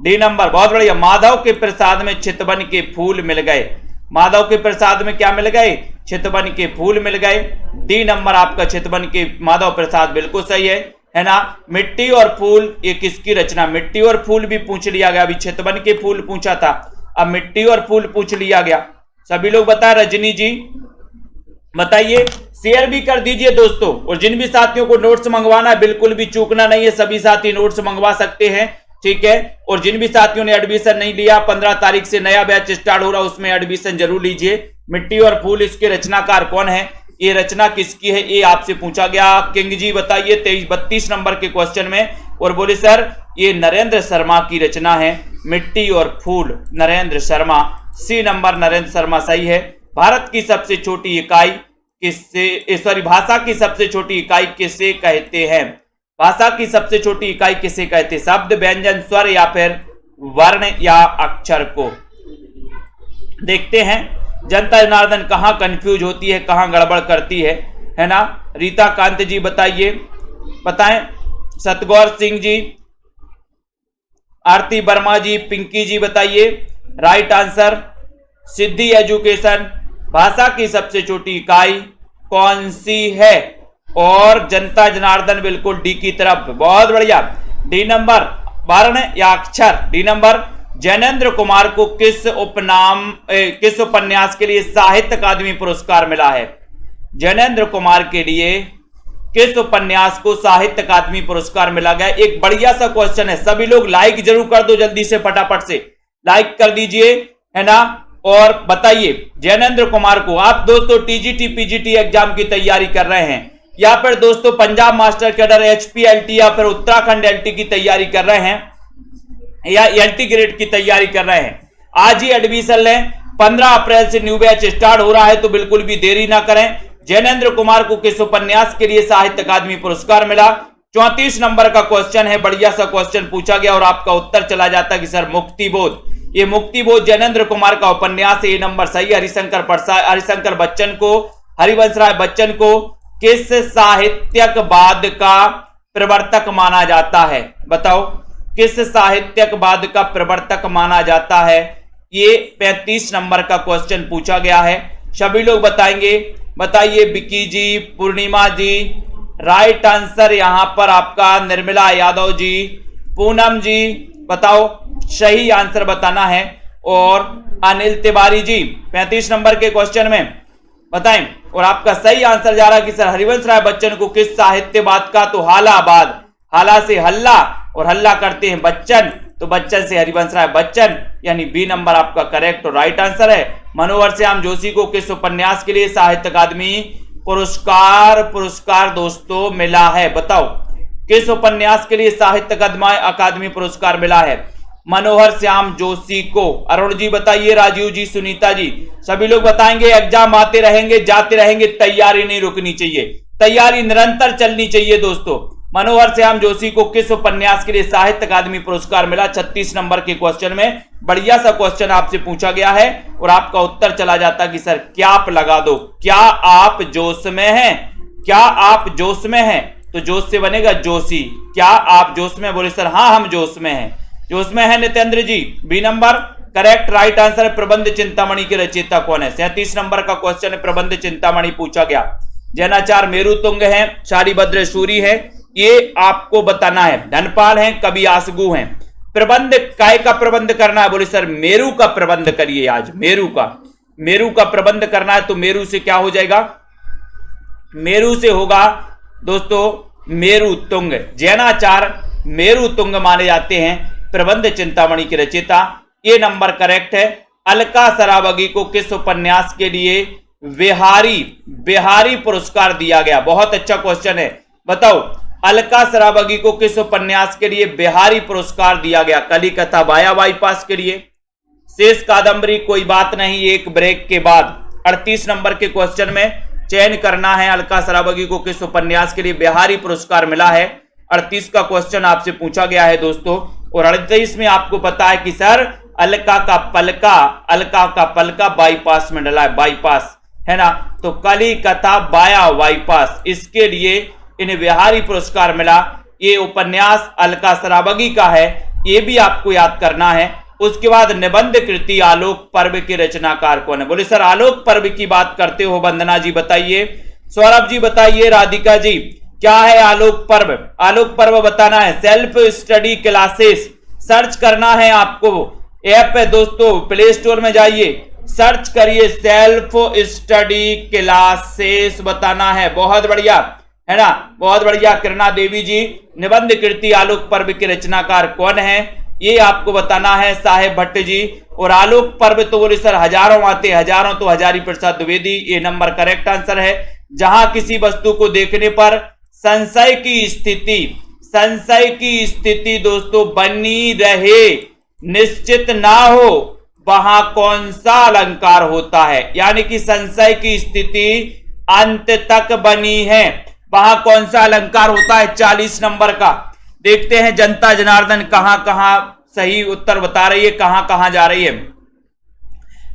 डी नंबर, बहुत बढ़िया। माधव के प्रसाद में चितवन के फूल मिल गए। माधव के प्रसाद में क्या मिल गए? चितवन के फूल मिल गए। डी नंबर आपका चितवन के माधव प्रसाद बिल्कुल सही है ना। मिट्टी और फूल, ये किसकी रचना? मिट्टी और फूल भी पूछ लिया गया। अभी चितवन के फूल पूछा था, अब मिट्टी और फूल पूछ लिया गया। सभी लोग बताए। रजनी जी बताइए, शेयर भी कर दीजिए दोस्तों। और जिन भी साथियों को नोट्स मंगवाना है बिल्कुल भी चूकना नहीं है, सभी साथी नोट्स मंगवा सकते हैं, ठीक है। और जिन भी साथियों ने एडमिशन नहीं लिया, 15 तारीख से नया बैच स्टार्ट हो रहा है, उसमें एडमिशन जरूर लीजिए। मिट्टी और फूल, इसके रचनाकार कौन है? ये रचना किसकी है? ये आपसे पूछा गया। किंग जी बताइए 32 नंबर के क्वेश्चन में, और बोले सर ये नरेंद्र शर्मा की रचना है, मिट्टी और फूल, नरेंद्र शर्मा। सी नंबर नरेंद्र शर्मा सही है। भारत की सबसे छोटी इकाई किससे, सॉरी, भाषा की सबसे छोटी इकाई किसे कहते हैं? भाषा की सबसे छोटी इकाई किसे कहते हैं? शब्द, व्यंजन, स्वर या फिर वर्ण या अक्षर को? देखते हैं जनता जनार्दन कहां कंफ्यूज होती है, कहां गड़बड़ करती है ना। रीता कांत जी बताइए, बताएं। सतगौर सिंह जी, आरती वर्मा जी, पिंकी जी बताइए राइट आंसर। सिद्धि एजुकेशन, भाषा की सबसे छोटी इकाई कौन सी है? और जनता जनार्दन बिल्कुल डी की तरफ, बहुत बढ़िया। डी नंबर, वर्ण या अक्षर। डी नंबर, जैनेन्द्र कुमार को किस उपन्यास के लिए साहित्य अकादमी पुरस्कार मिला है? जैनेन्द्र कुमार के लिए किस उपन्यास को साहित्य अकादमी पुरस्कार मिला गया? एक बढ़िया सा क्वेश्चन है। सभी लोग लाइक जरूर कर दो, जल्दी से फटाफट से लाइक कर दीजिए, है ना। और बताइए जैनेन्द्र कुमार को, आप दोस्तों टीजीटी पीजीटी एग्जाम की तैयारी कर रहे हैं या फिर दोस्तों पंजाब मास्टर कैडर एचपीएलटी या फिर उत्तराखंड एलटी की तैयारी कर रहे हैं या एलटी ग्रेड की तैयारी कर रहे हैं, आज ही एडमिशन लें। 15 अप्रैल से न्यू बैच स्टार्ट हो रहा है, तो बिल्कुल भी देरी ना करें। जैनेन्द्र कुमार को किस उपन्यास के लिए साहित्य अकादमी पुरस्कार मिला? 34 नंबर का क्वेश्चन है, बढ़िया सा क्वेश्चन पूछा गया और आपका उत्तर चला जाता कि सर मुक्तिबोध। ये मुक्तिबोध जैनेन्द्र कुमार का उपन्यास है। ये नंबर सही। हरिशंकर बच्चन को, हरिवंश राय बच्चन को किस साहित्यकवाद का प्रवर्तक माना जाता है? बताओ, किस साहित्यकवाद का प्रवर्तक माना जाता है? ये 35 नंबर का क्वेश्चन पूछा गया है। सभी लोग बताएंगे। बताइए विकी जी, पूर्णिमा जी, राइट आंसर यहां पर आपका निर्मला यादव जी, पूनम जी बताओ, सही आंसर बताना है। और अनिल तिवारी जी 35 नंबर के क्वेश्चन में बताएं। और आपका सही आंसर जा रहा है कि सर हरिवंश राय बच्चन को किस साहित्यवाद का? तो हालाबाद, हाला से हल्ला और हल्ला करते हैं बच्चन, तो बच्चन से हरिवंश राय बच्चन, यानी बी नंबर आपका करेक्ट और राइट आंसर है। मनोहर श्याम जोशी को किस उपन्यास के लिए साहित्य अकादमी पुरस्कार दोस्तों मिला है? बताओ, किस उपन्यास के लिए साहित्य अकादमी पुरस्कार मिला है? मनोहर श्याम जोशी को। अरुण जी बताइए, राजीव जी, सुनीता जी, सभी लोग बताएंगे। एग्जाम आते रहेंगे, जाते रहेंगे, तैयारी नहीं रुकनी चाहिए, तैयारी निरंतर चलनी चाहिए दोस्तों। मनोहर श्याम जोशी को किस उपन्यास के लिए साहित्य अकादमी पुरस्कार मिला? 36 नंबर के क्वेश्चन में बढ़िया सा क्वेश्चन आपसे पूछा गया है और आपका उत्तर चला जाता कि सर कैप लगा दो। क्या आप जोश में हैं? क्या आप जोश में हैं? तो जोश से बनेगा जोशी। क्या आप जोश में? बोले सर हाँ हम जोश में हैं। जोश में है Nitendra ji, B number correct right answer है। प्रबंध चिंतामणि के रचयिता कौन है? 37 नंबर का क्वेश्चन है, प्रबंध चिंतामणि पूछा गया। जैनाचार्य मेरुतुंग है, शारीभद्र सूरी है, ये आपको बताना है। धनपाल है, कवि आसगु है। प्रबंध काय का प्रबंध करना है? बोले सर मेरू का प्रबंध करिए आज, मेरू का प्रबंध करना है। तो मेरू से क्या हो जाएगा? मेरू से होगा दोस्तों मेरुतुंग। जैनाचार्य मेरुतुंग माने जाते हैं प्रबंध चिंतामणि के रचयिता। ये नंबर करेक्ट है। अलका सरावगी को किस उपन्यास के लिए बिहारी पुरस्कार दिया गया? बहुत अच्छा क्वेश्चन है। बताओ, अलका सरावगी को किस उपन्यास के लिए बिहारी पुरस्कार दिया गया? कलिकथा वाया बाईपास के लिए, शेष कादंबरी, कोई बात नहीं, एक ब्रेक के बाद 38 नंबर के क्वेश्चन में चयन करना है। अलका सरावगी को किस उपन्यास के लिए बिहारी पुरस्कार मिला है? 38 का क्वेश्चन आपसे पूछा गया है दोस्तों। और 38 में आपको पता है कि सर अलका का पलका बाईपास में डला है, बाईपास है ना, तो कली कथा बाया बाईपास, इसके लिए इन्हें बिहारी पुरस्कार मिला। ये उपन्यास अलका सराबगी का है, ये भी आपको याद करना है। उसके बाद निबंध कृति आलोक पर्व के रचनाकार कौन है? बोले सर आलोक पर्व की बात करते हो वंदना जी, बताइए। सौरभ जी बताइए, राधिका जी क्या है आलोक पर्व? आलोक पर्व बताना है। सेल्फ स्टडी क्लासेस सर्च करना है आपको, ऐप है दोस्तों, प्ले स्टोर में जाइए, सर्च करिए सेल्फ स्टडी क्लासेस, बताना है। बहुत बढ़िया है ना, बहुत बढ़िया। किरणा देवी जी, निबंध कृति आलोक पर्व के रचनाकार कौन है, ये आपको बताना है। साहेब भट्ट जी, और आलोक पर्व तो बोले सर हजारों आते, हजारों तो हजारी प्रसाद द्विवेदी, ये नंबर करेक्ट आंसर है। जहां किसी वस्तु को देखने पर संशय की स्थिति दोस्तों बनी रहे, निश्चित ना हो, वहां कौन सा अलंकार होता है? यानी कि संशय की स्थिति अंत तक बनी है, वहां कौन सा अलंकार होता है? 40 नंबर का। देखते हैं जनता जनार्दन कहां कहां सही उत्तर बता रही है, कहां कहां जा रही है।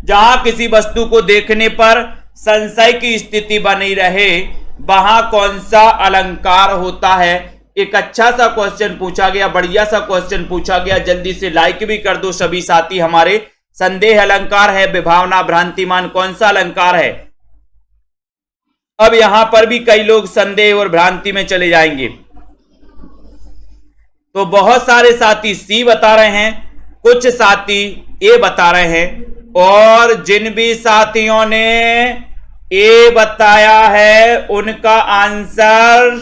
जहां किसी वस्तु को देखने पर संशय की स्थिति बनी रहे, वहां कौन सा अलंकार होता है? एक अच्छा सा क्वेश्चन पूछा गया, बढ़िया सा क्वेश्चन पूछा गया। जल्दी से लाइक भी कर दो सभी साथी हमारे। संदेह अलंकार है, विभावना, भ्रांतिमान, कौन सा अलंकार है? अब यहां पर भी कई लोग संदेह और भ्रांति में चले जाएंगे, तो बहुत सारे साथी सी बता रहे हैं, कुछ साथी ए बता रहे हैं, और जिन भी साथियों ने ए बताया है उनका आंसर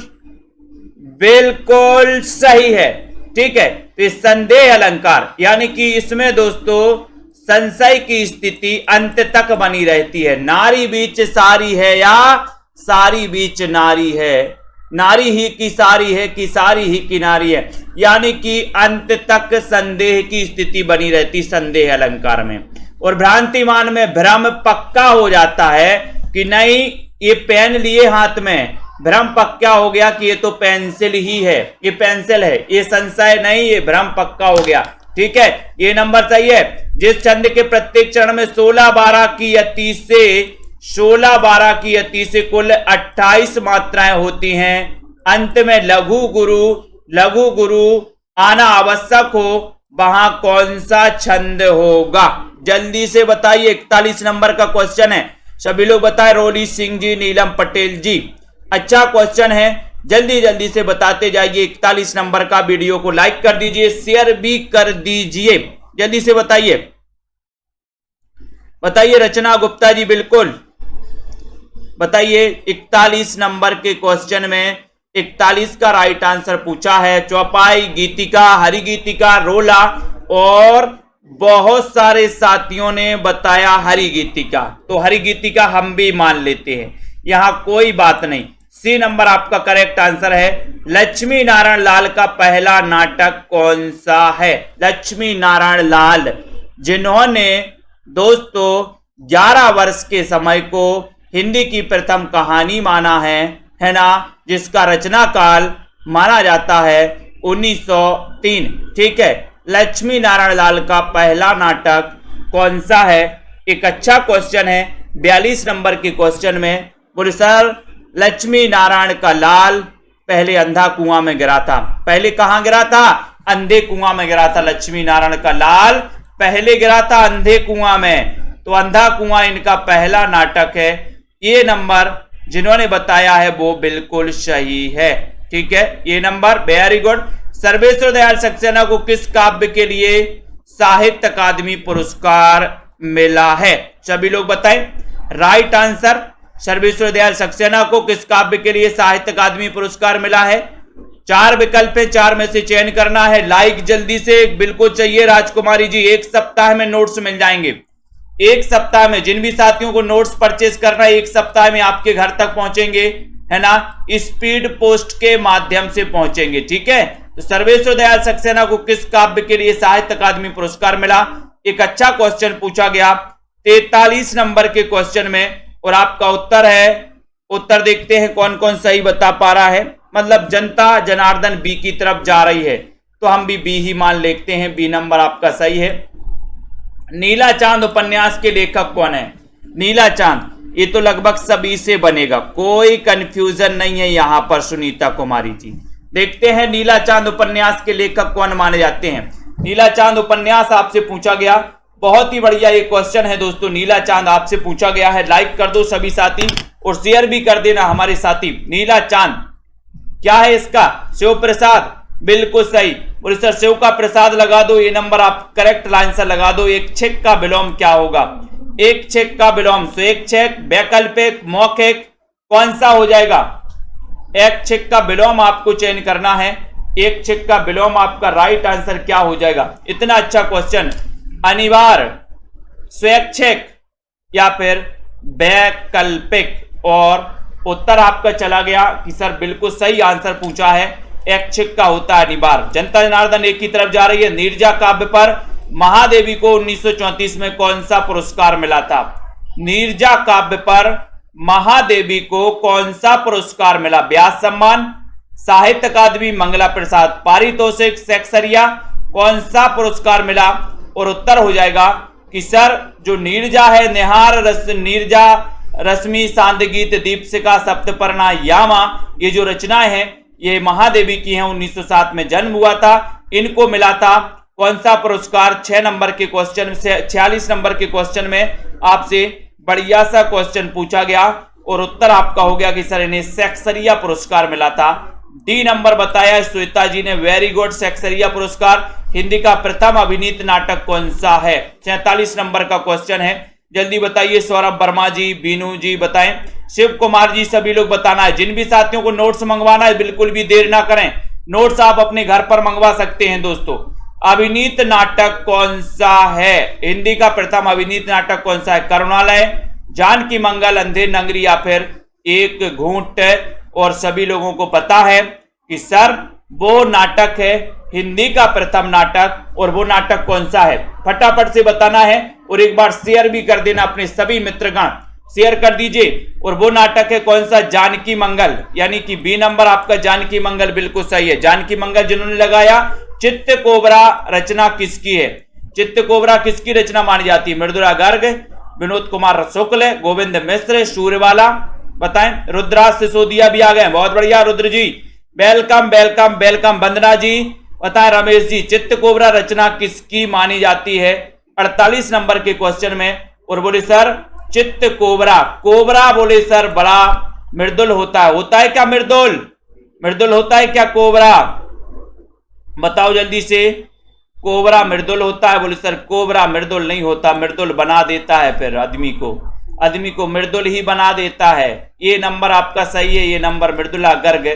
बिल्कुल सही है। ठीक है, तो संदेह अलंकार यानी कि इसमें दोस्तों संशय की स्थिति अंत तक बनी रहती है। नारी बीच सारी है या सारी बीच नारी है, नारी ही की सारी है कि सारी ही की नारी है, यानी कि अंत तक संदेह की स्थिति बनी रहती संदेह अलंकार में। और भ्रांतिमान में भ्रम पक्का हो जाता है कि नहीं ये पेन लिए हाथ में, भ्रम पक्का हो गया कि ये तो पेंसिल ही है, ये पेंसिल है, ये संशय नहीं, ये भ्रम पक्का हो गया। ठीक है, ये नंबर सही है। जिस छंद के प्रत्येक चरण में 16-12 की अति से 16-12 की अति से कुल 28 मात्राएं होती हैं, अंत में लघु गुरु आना आवश्यक हो, वहां कौन सा छंद होगा? जल्दी से बताइए, 41 नंबर का क्वेश्चन है, सभी लोग बताएं। रोली सिंह जी, नीलम पटेल जी, अच्छा क्वेश्चन है, जल्दी जल्दी से बताते जाइए। 41 नंबर का वीडियो को लाइक कर दीजिए, शेयर भी कर दीजिए, जल्दी से बताइए। बताइए रचना गुप्ता जी, बिल्कुल बताइए। 41 नंबर के क्वेश्चन में 41 का राइट आंसर पूछा है। चौपाई, गीतिका, हरि गीतिका, रोला, और बहुत सारे साथियों ने बताया हरि गीतिका, तो हरि गीतिका हम भी मान लेते हैं, यहां कोई बात नहीं। सी नंबर आपका करेक्ट आंसर है। लक्ष्मी नारायण लाल का पहला नाटक कौन सा है? लक्ष्मी नारायण लाल, जिन्होंने दोस्तों 11 वर्ष के समय को हिंदी की प्रथम कहानी माना है ना, जिसका रचना काल माना जाता है 1903। ठीक है, लक्ष्मी नारायण लाल का पहला नाटक कौन सा है? एक अच्छा क्वेश्चन है। 42 नंबर के क्वेश्चन में बोले सर लक्ष्मी नारायण का लाल पहले अंधा कुआं में गिरा था। पहले कहां गिरा था? अंधे कुआं में गिरा था। लक्ष्मी नारायण का लाल पहले गिरा था अंधे कुआं में, तो अंधा कुआं इनका पहला नाटक है। ये नंबर जिन्होंने बताया है वो बिल्कुल सही है। ठीक है, ये number very good. Sarveshwar Dayal Saxena को किस काव्य के लिए साहित्य अकादमी पुरस्कार मिला है? सभी लोग बताएं राइट आंसर। सर्वेश्वर दयाल सक्सेना को किस काव्य के लिए साहित्य अकादमी पुरस्कार मिला है? 4 विकल्प है, 4 में से चयन करना है। लाइक जल्दी से बिल्कुल चाहिए। राजकुमारी जी, 1 सप्ताह में नोट्स मिल जाएंगे। 1 सप्ताह में जिन भी साथियों को नोट्स परचेज करना है 1 सप्ताह में आपके घर तक पहुंचेंगे, है ना, स्पीड पोस्ट के माध्यम से पहुंचेंगे। ठीक है, तो सर्वेश्वर दयाल सक्सेना को किस काव्य के लिए साहित्य अकादमी पुरस्कार मिला? एक अच्छा क्वेश्चन पूछा गया 43 नंबर के क्वेश्चन में, और आपका उत्तर है, उत्तर देखते हैं कौन कौन सही बता पा रहा है। मतलब जनता जनार्दन बी की तरफ जा रही है, तो हम भी बी ही मान लेते हैं। बी नंबर आपका सही है। नीला चांद उपन्यास के लेखक कौन है? नीला चांद, ये तो लगभग सभी से बनेगा, कोई कंफ्यूजन नहीं है यहां पर सुनीता कुमारी जी। देखते हैं नीला चांद उपन्यास के लेखक कौन माने जाते हैं। नीला चांद उपन्यास आपसे पूछा गया, बहुत ही बढ़िया ये क्वेश्चन है दोस्तों। नीला चांद आपसे पूछा गया है, लाइक कर दो सभी साथी और शेयर भी कर देना हमारे साथी। नीला चांद क्या है इसका? शिव प्रसाद, बिल्कुल सही। और सर शिव का प्रसाद लगा दो, ये नंबर आप करेक्ट आंसर लगा दो। एक छेक का विलोम क्या होगा? एक छेक का विलोम स्वेक छेक, वैकल्पिक, मौखिक, कौन सा हो जाएगा? एक छेक का विलोम आपको चयन करना है। एक छेक का विलोम आपका राइट आंसर क्या हो जाएगा? इतना अच्छा क्वेश्चन, अनिवार्य, स्वैच्छिक या फिर वैकल्पिक। और उत्तर आपका चला गया कि सर बिल्कुल सही आंसर पूछा है, ऐच्छिक का होता है अनिवार्य। जनता जनार्दन एक की तरफ जा रही है। नीरजा काव्य पर महादेवी को 1934 में कौन सा पुरस्कार मिला था? नीरजा काव्य पर महादेवी को कौन सा पुरस्कार मिला? व्यास सम्मान, साहित्य अकादमी, मंगला प्रसाद पारितोषिक, सेक्सरिया, कौन सा पुरस्कार मिला? और उत्तर हो जाएगा कि सर जो नीरजा है, निहार रस, नीरजा, रश्मि, सांदगीत, दीपशिखा, सप्तपर्णा, यामा, ये जो रचनाएं हैं ये महादेवी की हैं। 1907 में जन्म हुआ था, इनको मिला था कौन सा पुरस्कार? 6 नंबर के क्वेश्चन से 46 नंबर के क्वेश्चन में आपसे बढ़िया सा क्वेश्चन पूछा गया और उत्तर आपका हो गया कि सर इन्हें सेक्सरिया पुरस्कार मिला था। डी नंबर बताया श्वेता जी ने, वेरी गुड। सेक्सरिया पुरस्कार हिंदी का प्रथम अभिनीत नाटक कौन सा है? 47 नंबर का क्वेश्चन है, जल्दी बताइए। सौरभ वर्मा जी, बीनू जी बताएं, शिव कुमार जी, सभी लोग बताना है। जिन भी साथियों को नोट्स मंगवाना है बिल्कुल भी देर ना करें, नोट्स आप अपने घर पर मंगवा सकते हैं दोस्तों। अभिनीत नाटक कौन सा है? हिंदी का प्रथम अभिनीत नाटक कौन सा है? करुणालय, जानकी मंगल, अंधेर नगरी या फिर एक घूंट। और सभी लोगों को पता है कि सर वो नाटक है हिंदी का प्रथम नाटक, और वो नाटक कौन सा है? फटाफट से बताना है और एक बार शेयर भी कर देना, अपने सभी मित्रगण शेयर कर दीजिए। और वो नाटक है कौन सा? जानकी मंगल, यानी कि बी नंबर आपका जानकी मंगल बिल्कुल सही है। जानकी मंगल जिन्होंने लगाया। चित्त कोबरा रचना किसकी है? चित्त कोबरा किसकी रचना मानी जाती है? मृदुला गर्ग, विनोद कुमार शुक्ल, गोविंद मिश्र, सूर्यवाला, बताएं। रुद्राज सिसोदिया भी आ गए, बहुत बढ़िया रुद्र जी, वेलकम वेलकम वेलकम। वंदना जी बताएं, रमेश जी, चित्त कोबरा रचना किसकी मानी जाती है? 48 नंबर के क्वेश्चन में। और बोले सर चित्त कोबरा, कोबरा बोले सर बड़ा मृदुल होता है। होता है क्या मृदुल? मृदुल होता है क्या कोबरा? बताओ जल्दी से। कोबरा मृदुल होता है? बोले सर कोबरा मृदुल नहीं होता, मृदुल बना देता है फिर आदमी को मृदुल ही बना देता है। ये नंबर आपका सही है, ये नंबर मृदुला गर्ग,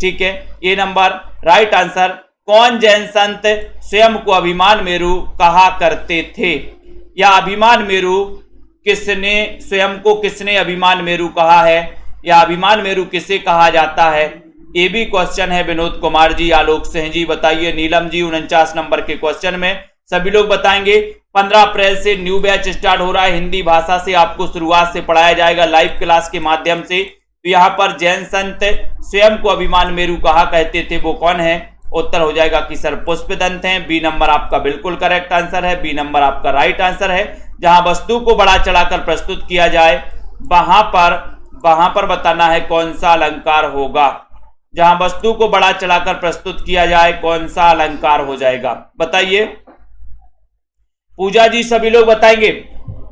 ठीक है, ये नंबर राइट आंसर। कौन जैन संत स्वयं को अभिमान मेरु कहा करते थे? या अभिमान मेरु किसने, स्वयं को किसने अभिमान मेरु कहा है? या अभिमान मेरु किसे कहा जाता है? ये भी क्वेश्चन है। विनोद कुमार जी, आलोक सिंह जी बताइए। नीलम जी 49 नंबर के क्वेश्चन में सभी लोग बताएंगे। 15 अप्रैल से न्यू बैच स्टार्ट हो रहा है, हिंदी भाषा से आपको शुरुआत से पढ़ाया जाएगा लाइव क्लास के माध्यम से। तो यहाँ पर जैन संत स्वयं को अभिमान मेरु कहा कहते थे, वो कौन है? उत्तर हो जाएगा कि सर पुष्पदंत हैं। बी नंबर आपका बिल्कुल करेक्ट आंसर है, बी नंबर आपका राइट आंसर है। जहां वस्तु को बढ़ा चढ़ाकर प्रस्तुत किया जाए वहां पर बताना है कौन सा अलंकार होगा। जहां वस्तु को बढ़ा चढ़ाकर प्रस्तुत किया जाए कौन सा अलंकार हो जाएगा? बताइए। पूजा जी सभी लोग बताएंगे।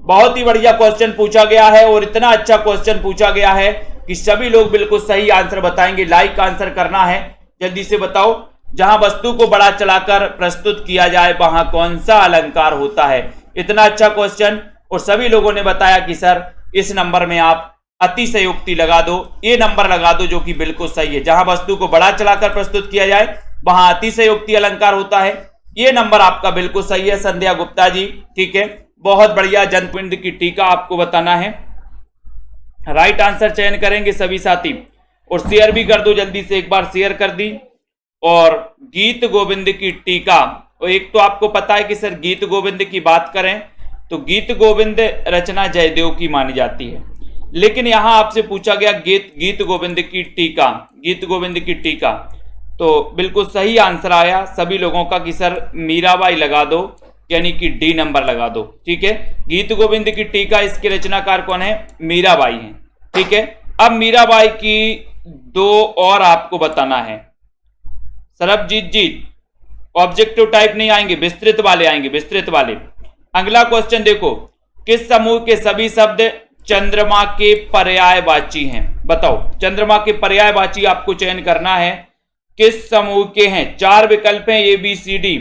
बहुत ही बढ़िया क्वेश्चन पूछा गया है और इतना अच्छा क्वेश्चन पूछा गया है कि सभी लोग बिल्कुल सही आंसर बताएंगे। लाइक आंसर करना है, जल्दी से बताओ। जहां वस्तु को बढ़ा चढ़ाकर प्रस्तुत किया जाए वहां कौन सा अलंकार होता है? इतना अच्छा क्वेश्चन और सभी लोगों ने बताया कि सर इस नंबर में आप अतिशयोक्ति लगा दो, ये नंबर लगा दो जो कि बिल्कुल सही है। जहां वस्तु को बढ़ा चढ़ाकर प्रस्तुत किया जाए वहां अतिशयोक्ति अलंकार होता है, ये नंबर आपका बिल्कुल सही है। संध्या गुप्ता जी, ठीक है, बहुत बढ़िया। जनपिंड की टीका आपको बताना है, राइट आंसर चयन करेंगे सभी साथी और शेयर भी कर दो जल्दी से, एक बार शेयर कर दी। और गीत गोविंद की टीका, और एक तो आपको पता है कि सर गीत गोविंद की बात करें तो गीत गोविंद रचना जयदेव की मानी जाती है। लेकिन यहां आपसे पूछा गया गीत गोविंद की टीका, गीत गोविंद की टीका, तो बिल्कुल सही आंसर आया सभी लोगों का कि सर मीराबाई लगा दो, यानी कि डी नंबर लगा दो। ठीक है, गीत गोविंद की टीका इसके रचनाकार कौन है? मीराबाई हैं। ठीक है, अब मीराबाई की दो और आपको बताना है। सरबजीत जी ऑब्जेक्टिव टाइप नहीं आएंगे, विस्तृत वाले आएंगे, विस्तृत वाले। अगला क्वेश्चन देखो, किस समूह के सभी शब्द चंद्रमा के पर्यायवाची हैं? बताओ, चंद्रमा के पर्यायवाची आपको चयन करना है, किस समूह के हैं? 4 विकल्प हैं ए बी सी डी,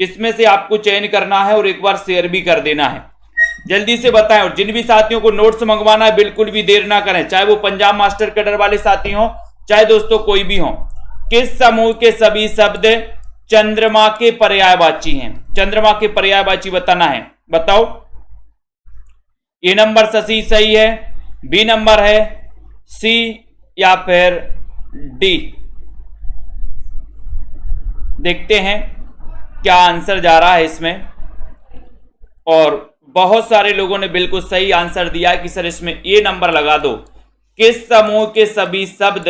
इसमें से आपको चयन करना है और एक बार शेयर भी कर देना है। जल्दी से बताएं, और जिन भी साथियों को नोट्स मंगवाना है बिल्कुल भी देर ना करें, चाहे वो पंजाब मास्टर कैडर वाले साथी हो, चाहे दोस्तों कोई भी हो। किस समूह के सभी शब्द चंद्रमा के पर्यायवाची हैं? चंद्रमा के पर्यायवाची बताना है, बताओ। ए नंबर शशि सही है, बी नंबर है, सी या फिर डी? देखते हैं क्या आंसर जा रहा है इसमें। और बहुत सारे लोगों ने बिल्कुल सही आंसर दिया है कि सर इसमें ए नंबर लगा दो। किस समूह के सभी शब्द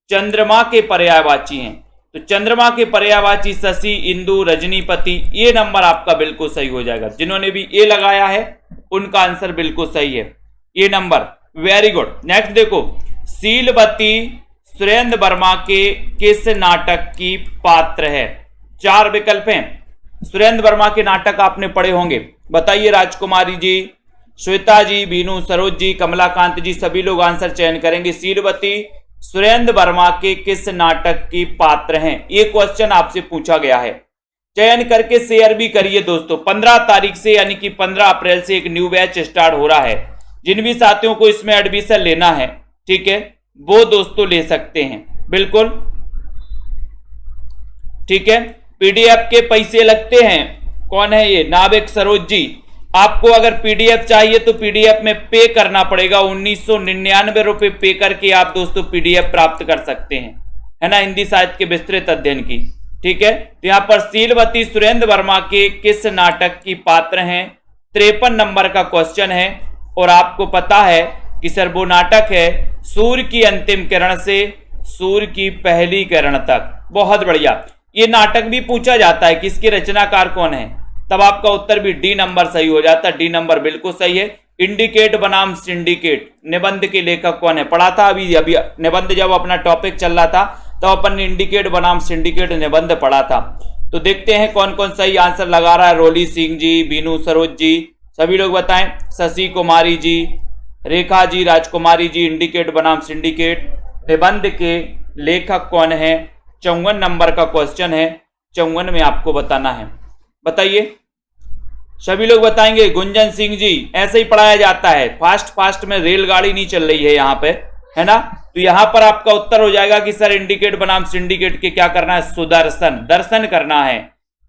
चंद्रमा के पर्यायवाची हैं? तो चंद्रमा के पर्यायवाची शशि, इंदु, रजनीपति, ये नंबर आपका बिल्कुल सही हो जाएगा। जिन्होंने भी ए लगाया है उनका आंसर बिल्कुल सही है, ये नंबर। Very good. नेक्स्ट देखो, शीलवती सुरेंद्र वर्मा के किस नाटक की पात्र है? 4 विकल्प हैं। सुरेंद्र वर्मा के नाटक आपने पढ़े होंगे, बताइए। राजकुमारी जी, श्वेता जी, बीनू, सरोज जी, कमलाकांत जी, सभी लोग आंसर चयन करेंगे। शीलवती सुरेंद्र वर्मा के किस नाटक की पात्र हैं? ये क्वेश्चन आपसे पूछा गया है। चयन करके शेयर भी करिए दोस्तों। 15 तारीख से यानी कि 15 अप्रैल से एक न्यू बैच स्टार्ट हो रहा है। जिन भी साथियों को इसमें एडमिशन लेना है, ठीक है, वो दोस्तों ले सकते हैं, बिल्कुल। ठीक है, पीडीएफ के पैसे लगते हैं। कौन है ये? नाविक सरोज जी। आपको अगर पीडीएफ चाहिए तो पीडीएफ में पे करना पड़ेगा, 1999 रुपए पे करके आप दोस्तों पीडीएफ प्राप्त कर सकते हैं, है ना, हिंदी साहित्य के विस्तृत अध्ययन की। ठीक है, तो यहां पर शीलवती सुरेंद्र वर्मा के किस नाटक की पात्र हैं? 53 नंबर का क्वेश्चन है। और आपको पता है कि सर वो नाटक है सूर्य की अंतिम किरण से सूर्य की पहली किरण तक। बहुत बढ़िया। ये नाटक भी पूछा जाता है कि इसके रचनाकार कौन है, तब आपका उत्तर भी डी नंबर सही हो जाता है। डी नंबर बिल्कुल सही है। इंडिकेट बनाम सिंडिकेट, निबंध के लेखक कौन है? पढ़ा था अभी निबंध जब अपना टॉपिक चल रहा था तो अपन ने इंडिकेट बनाम सिंडिकेट निबंध पढ़ा था। तो देखते हैं कौन कौन सही आंसर लगा रहा है। रोली सिंह जी, बीनू, सरोज जी, सभी लोग बताएं। शशि कुमारी जी, रेखा जी, राजकुमारी जी, इंडिकेट बनाम सिंडिकेट निबंध के लेखक कौन है? 54 नंबर का क्वेश्चन है, 54 में आपको बताना है। बताइए, सभी लोग बताएंगे। गुंजन सिंह जी, ऐसे ही पढ़ाया जाता है, फास्ट में रेलगाड़ी नहीं चल रही है यहाँ पे, है ना। तो यहाँ पर आपका उत्तर हो जाएगा कि सर इंडिकेट बनाम सिंडिकेट के क्या करना है? सुदर्शन, दर्शन करना है।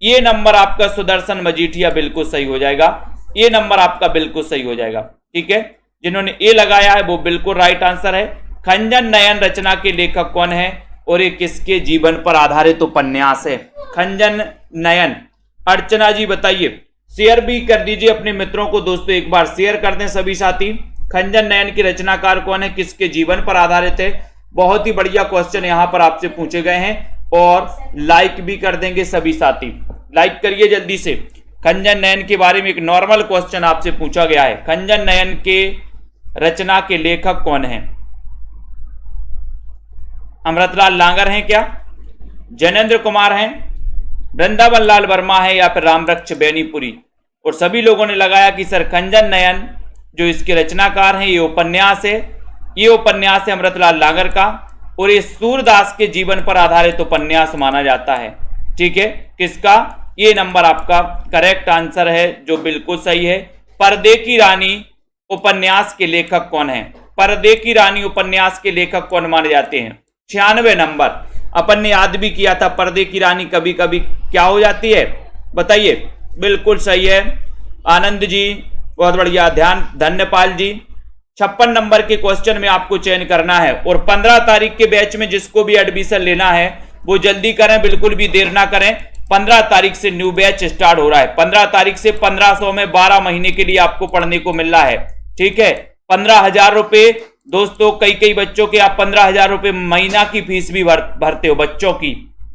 ये नंबर आपका सुदर्शन मजीठिया बिल्कुल सही हो जाएगा। ये नंबर आपका बिल्कुल सही हो जाएगा। ठीक है, जिन्होंने ए लगाया है वो बिल्कुल राइट आंसर है। खंजन नयन रचना के लेखक कौन है और ये किसके जीवन पर आधारित उपन्यास है? खंजन नयन। अर्चना जी बताइए, शेयर भी कर दीजिए अपने मित्रों को दोस्तों, एक बार शेयर कर दें सभी साथी। खंजन नयन की रचनाकार कौन है, किसके जीवन पर आधारित है? बहुत ही बढ़िया क्वेश्चन यहां पर आपसे पूछे गए हैं। और लाइक भी कर देंगे सभी साथी, लाइक करिए जल्दी से। खंजन नयन के बारे में एक नॉर्मल क्वेश्चन आपसे पूछा गया है। खंजन नयन के रचना के लेखक कौन है? अमृतलाल लांगर हैं क्या? जैनेन्द्र कुमार हैं? वृंदावन लाल वर्मा है या फिर रामरक्ष बेनीपुरी? और सभी लोगों ने लगाया कि सर खंजन नयन जो इसके रचनाकार हैं, ये उपन्यास है, ये उपन्यास है अमृतलाल लांगर का, और ये सूरदास के जीवन पर आधारित उपन्यास माना जाता है। ठीक है, किसका? ये नंबर आपका करेक्ट आंसर है जो बिल्कुल सही है। पर्दे की रानी उपन्यास के लेखक कौन है? पर्दे की रानी उपन्यास के लेखक कौन माने जाते हैं? 96 नंबर। अपन ने याद भी किया था, पर्दे की रानी कभी कभी क्या हो जाती है, बताइए। बिल्कुल सही है आनंद जी, बहुत बढ़िया, ध्यान। धन्यपाल जी, 56 नंबर के क्वेश्चन में आपको चयन करना है। और 15 तारीख के बैच में जिसको भी एडमिशन लेना है वो जल्दी करें, बिल्कुल भी देर ना करें। 15 तारीख से न्यू बैच स्टार्ट हो रहा है। 15 तारीख से 1500 में 12 महीने के लिए आपको पढ़ने को मिल रहा है। ठीक है, 15,000 रुपए दोस्तों, कई कई बच्चों के आप 15,000 रुपए महीना की फीस भी भरते हो बच्चों की,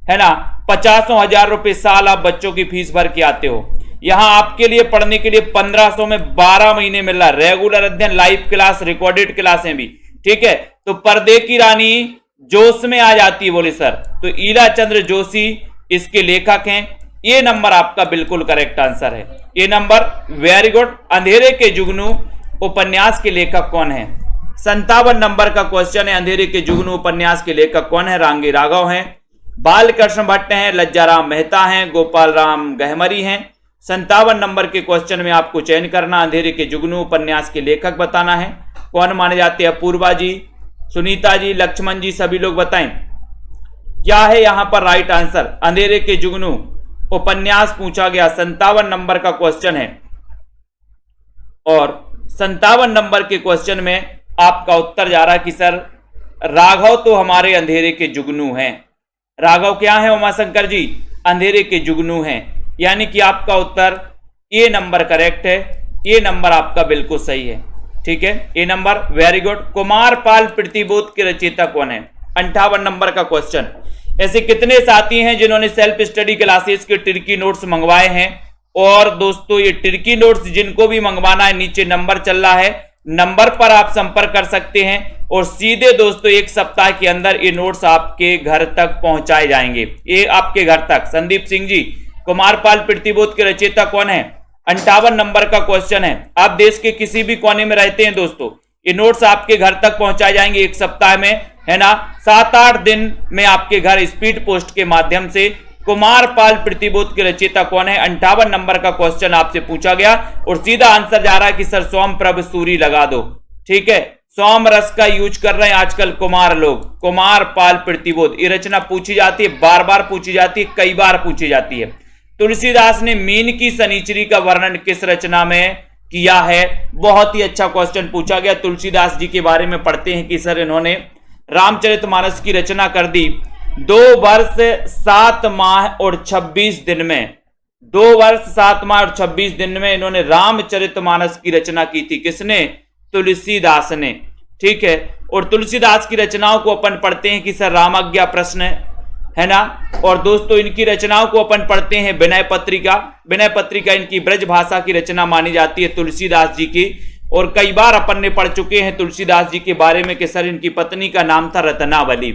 है ना। 50,000 रुपए साल आप बच्चों की फीस भर के आते हो। यहां आपके लिए पढ़ने के लिए 1500 में 12 महीने मिल रहा है, रेगुलर अध्ययन, लाइव क्लास, रिकॉर्डेड क्लासें भी, ठीक है। तो पर्दे की रानी जोश में आ जाती है, बोले सर। तो ईला चंद्र जोशी इसके लेखक हैं। ये नंबर आपका बिल्कुल करेक्ट आंसर है, ये नंबर, वेरी गुड। अंधेरे के जुगनू उपन्यास के लेखक कौन है? 57 नंबर का क्वेश्चन है। अंधेरे के जुगनू उपन्यास के लेखक कौन है? रांगी राघव हैं, बालकृष्ण भट्ट हैं, लज्जाराम मेहता हैं, गोपाल राम गहमरी हैं। 57 नंबर के क्वेश्चन में आपको चयन करना, अंधेरे के जुगनू उपन्यास के लेखक बताना है। कौन माने जाते हैं? अपूर्वा जी, सुनीता जी, लक्ष्मण जी, सभी लोग बताएं क्या है यहां पर राइट आंसर। अंधेरे के जुगनू उपन्यास पूछा गया, 57 नंबर का क्वेश्चन है। और 57 नंबर के क्वेश्चन में आपका उत्तर जा रहा है कि सर राघव तो हमारे अंधेरे के जुगनू हैं। राघव क्या है उमाशंकर जी? अंधेरे के जुगनू हैं। यानी कि आपका उत्तर ए नंबर करेक्ट है, ये नंबर आपका बिल्कुल सही है, ठीक है, ए नंबर, वेरी गुड। कुमारपाल प्रतिबोध के रचयिता कौन है? 58 नंबर का क्वेश्चन। ऐसे कितने साथी हैं जिन्होंने सेल्फ स्टडी क्लासेस के टिर्की नोट्स मंगवाए हैं? और दोस्तों ये टिर्की नोट्स जिनको भी मंगवाना है, नीचे नंबर चल रहा है, नंबर पर आप संपर्क कर सकते हैं और सीधे दोस्तों 1 सप्ताह के अंदर ये नोट्स आपके घर तक पहुंचाए जाएंगे, ये आपके घर तक। संदीप सिंह जी, कुमारपाल प्रतिबोध के रचयिता कौन है? 58 नंबर का क्वेश्चन है। आप देश के किसी भी कोने में रहते हैं दोस्तों, ये नोट्स आपके घर तक पहुंचाए जाएंगे 1 सप्ताह में, है ना। 7-8 दिन में आपके घर स्पीड पोस्ट के माध्यम से। कुमारपाल प्रतिबोध के रचयिता कौन है? 58 नंबर का क्वेश्चन आपसे पूछा गया और सीधा आंसर जा रहा है कि सर सोमप्रभ सूरी लगा दो, ठीक है। सोम रस का यूज कर रहे हैं आजकल कुमार लोग। कुमारपाल प्रतिबोध, ये रचना पूछी जाती है, बार बार पूछी जाती है, कई बार पूछी जाती है। तुलसीदास ने मीन की शनिचरी का वर्णन किस रचना में किया है? बहुत ही अच्छा क्वेश्चन पूछा गया। तुलसीदास जी के बारे में पढ़ते हैं कि सर इन्होंने रामचरितमानस की रचना कर दी 2 वर्ष 7 माह और 26 दिन में। 2 वर्ष 7 माह और 26 दिन में इन्होंने रामचरितमानस की रचना की थी। किसने? तुलसीदास ने, ठीक है। और तुलसीदास की रचनाओं को अपन पढ़ते हैं कि सर रामाज्ञा प्रश्न, है ना। और दोस्तों इनकी रचनाओं को अपन पढ़ते हैं विनय पत्रिका। विनय पत्रिका इनकी ब्रज भाषा की रचना मानी जाती है तुलसीदास जी की। और कई बार अपन ने पढ़ चुके हैं तुलसीदास जी के बारे में कि सर इनकी पत्नी का नाम था रत्नावली।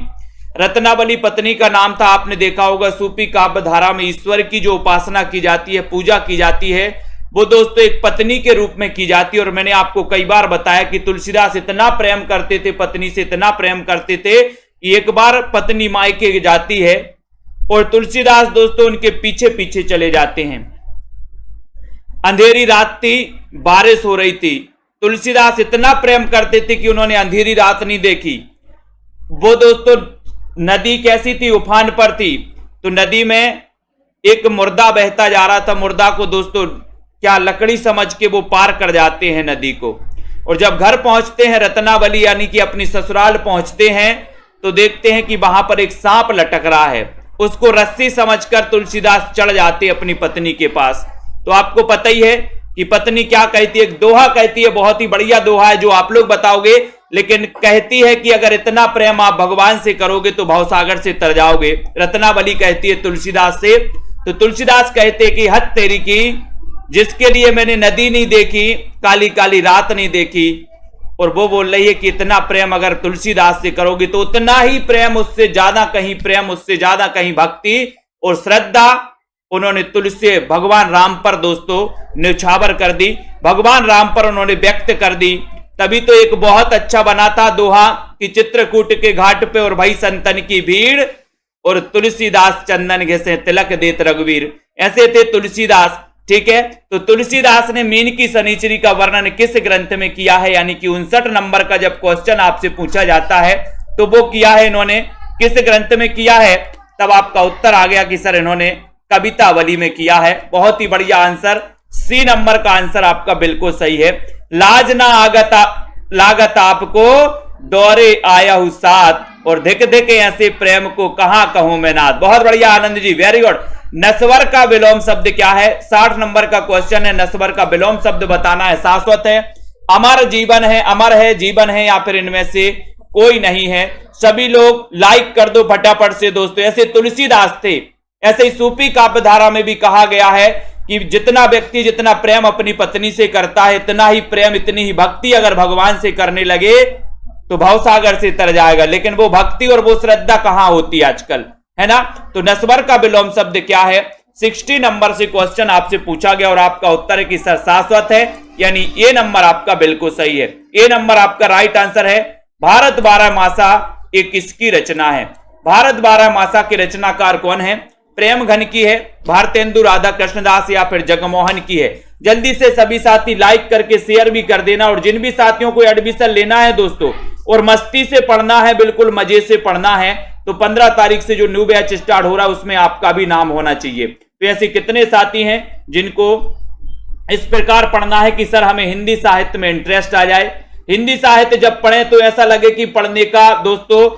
रत्नावली पत्नी का नाम था। आपने देखा होगा सूफी काव्य धारा में ईश्वर की जो उपासना की जाती है, पूजा की जाती है, वो दोस्तों एक पत्नी के रूप में की जाती है। और मैंने आपको कई बार बताया कि तुलसीदास इतना प्रेम करते थे, पत्नी से इतना प्रेम करते थे, एक बार पत्नी मायके जाती है और तुलसीदास दोस्तों उनके पीछे पीछे चले जाते हैं। अंधेरी रात थी, बारिश हो रही थी। तुलसीदास इतना प्रेम करते थे कि उन्होंने अंधेरी रात नहीं देखी। वो दोस्तों नदी कैसी थी? उफान पर थी। तो नदी में एक मुर्दा बहता जा रहा था। मुर्दा को दोस्तों क्या लकड़ी समझ के वो पार कर जाते हैं नदी को। और जब घर पहुंचते हैं रत्नावली यानी कि अपनी ससुराल पहुंचते हैं तो देखते हैं कि वहां पर एक सांप लटक रहा है। उसको रस्सी समझकर तुलसीदास चढ़ जाते अपनी पत्नी के पास। तो आपको पता ही है कि पत्नी क्या कहती है, एक दोहा कहती है, बहुत ही बढ़िया दोहा है जो आप लोग बताओगे, लेकिन कहती है कि अगर इतना प्रेम आप भगवान से करोगे तो भवसागर से तर जाओगे। रत्नावली कहती है तुलसीदास से। तो तुलसीदास कहते कि हद तेरी की, जिसके लिए मैंने नदी नहीं देखी, काली काली रात नहीं देखी। और वो बोल रही है कि इतना प्रेम अगर तुलसीदास से करोगे तो उतना ही प्रेम, उससे ज्यादा कहीं प्रेम, उससे ज्यादा कहीं भक्ति और श्रद्धा उन्होंने तुलसी भगवान राम पर दोस्तों न्यौछावर कर दी, भगवान राम पर उन्होंने व्यक्त कर दी। तभी तो एक बहुत अच्छा बना था दोहा कि चित्रकूट के घाट पे और भाई संतन की भीड़ और तुलसीदास चंदन घिसे तिलक देत रघुवीर। ऐसे थे तुलसीदास, ठीक है। तो तुलसीदास ने मीन की शनिचरी का वर्णन किस ग्रंथ में किया है? यानी कि 59 नंबर का जब क्वेश्चन आपसे पूछा जाता है तो वो किया है इन्होंने किस ग्रंथ में किया है? तब आपका उत्तर आ गया कि सर इन्होंने कवितावली में किया है। बहुत ही बढ़िया आंसर, सी नंबर का आंसर आपका बिल्कुल सही है। लाज ना लागत आपको दौरे आया हूं साथ और धिक धिक ऐसे प्रेम को कहां कहूं मैं नाथ। बहुत बढ़िया आनंद जी, वेरी गुड। नस्वर का विलोम शब्द क्या है? 60 नंबर का क्वेश्चन है। नस्वर का विलोम शब्द बताना है। शाश्वत है, अमर जीवन है, अमर है, जीवन है, या फिर इनमें से कोई नहीं है। सभी लोग लाइक कर दो फटाफट से दोस्तों। ऐसे तुलसीदास थे, ऐसे ही सूफी काव्य धारा में भी कहा गया है कि जितना व्यक्ति जितना प्रेम अपनी पत्नी से करता है, इतना ही प्रेम, इतनी ही भक्ति अगर भगवान से करने लगे तो भवसागर से तर जाएगा। लेकिन वो भक्ति और वो श्रद्धा कहां होती आजकल, है ना। तो नस्वर का विलोम शब्द क्या है? 60 नंबर से क्वेश्चन आपसे पूछा गया और आपका उत्तर है कि सर शाश्वत है, यानी ए नंबर आपका बिल्कुल सही है। ए नंबर आपका राइट आंसर है। भारत 12मासा एक किसकी रचना है? भारत 12मासा के रचनाकार कौन है? प्रेम घन की है, भारतेंदु राधा कृष्णदास, या फिर जगमोहन की है? जल्दी से सभी साथी लाइक करके शेयर भी कर देना। और जिन भी साथियों को एडमिशन लेना है दोस्तों और मस्ती से पढ़ना है, बिल्कुल मजे से पढ़ना है, तो 15 तारीख से जो न्यू बैच स्टार्ट हो रहा है उसमें आपका भी नाम होना चाहिए। तो ऐसे कितने साथी हैं जिनको इस प्रकार पढ़ना है कि सर हमें हिंदी साहित्य में इंटरेस्ट आ जाए? हिंदी साहित्य जब पढ़ें तो ऐसा लगे कि पढ़ने का दोस्तों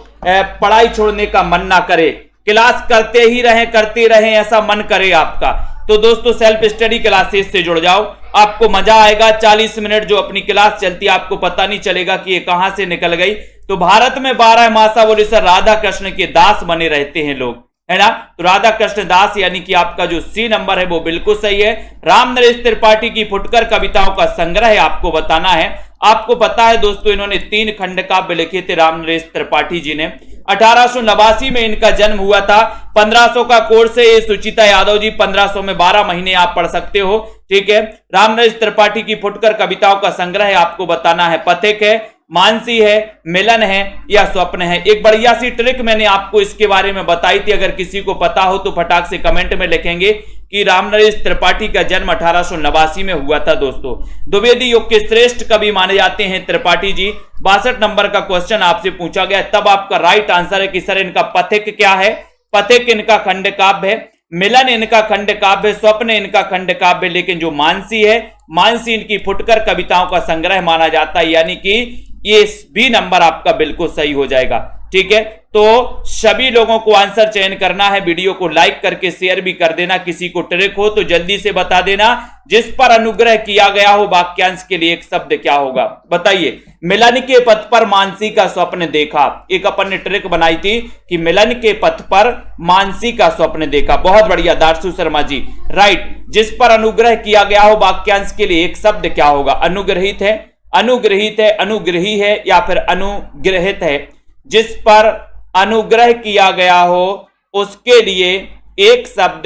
पढ़ाई छोड़ने का मन ना करे, क्लास करते ही रहें, करते रहें, ऐसा मन करे आपका। तो दोस्तों सेल्फ स्टडी क्लासेस से जुड़ जाओ, आपको मजा आएगा। 40 मिनट जो अपनी क्लास चलती है आपको पता नहीं चलेगा कि ये कहां से निकल गई। तो भारत में 12मासा बोले सर राधा कृष्ण के दास बने रहते हैं लोग, है ना। तो राधा कृष्ण दास यानी कि आपका जो सी नंबर है वो बिल्कुल सही है। राम नरेश त्रिपाठी की फुटकर कविताओं का संग्रह है, आपको बताना है। आपको पता है दोस्तों इन्होंने 3 खंड काव्य लिखे थे राम नरेश त्रिपाठी जी ने। 1889 में इनका जन्म हुआ था। 1500 का कोर्स है ये सुचिता यादव जी, 1500 में 12 महीने आप पढ़ सकते हो, ठीक है। राम नरेश त्रिपाठी की फुटकर कविताओं का संग्रह है, आपको बताना है। पथिक है, मानसी है, मिलन है, या स्वप्न है? एक बढ़िया सी ट्रिक मैंने आपको इसके बारे में बताई थी, अगर किसी को पता हो तो फटाक से कमेंट में लिखेंगे कि राम नरेश त्रिपाठी का जन्म 1889 में हुआ था दोस्तों। द्विवेदी युग के श्रेष्ठ कवि माने जाते हैं त्रिपाठी जी। 62 नंबर का क्वेश्चन आपसे पूछा गया, तब आपका राइट आंसर है कि सर इनका पथिक क्या है? पथिक इनका खंड काव्य है, मिलन इनका खंड काव्य, स्वप्न इनका खंड काव्य, लेकिन जो मानसी है, मानसी इनकी फुटकर कविताओं का संग्रह माना जाता है, यानी कि ये बी नंबर आपका बिल्कुल सही हो जाएगा, ठीक है। तो सभी लोगों को आंसर चयन करना है, वीडियो को लाइक करके शेयर भी कर देना। किसी को ट्रिक हो तो जल्दी से बता देना। जिस पर अनुग्रह किया गया हो वाक्यांश के लिए एक शब्द क्या होगा? बताइए। मिलन के पथ पर मानसी का स्वप्न देखा, एक अपन ने ट्रिक बनाई थी कि मिलन के पथ पर मानसी का स्वप्न देखा। बहुत बढ़िया दार्शु शर्मा जी, राइट। जिस पर अनुग्रह किया गया हो वाक्यांश के लिए एक शब्द क्या होगा? अनुग्रहित है, अनुग्रहित है, अनुग्रही है, या फिर अनुग्रहित है? जिस पर अनुग्रह किया गया हो उसके लिए एक शब्द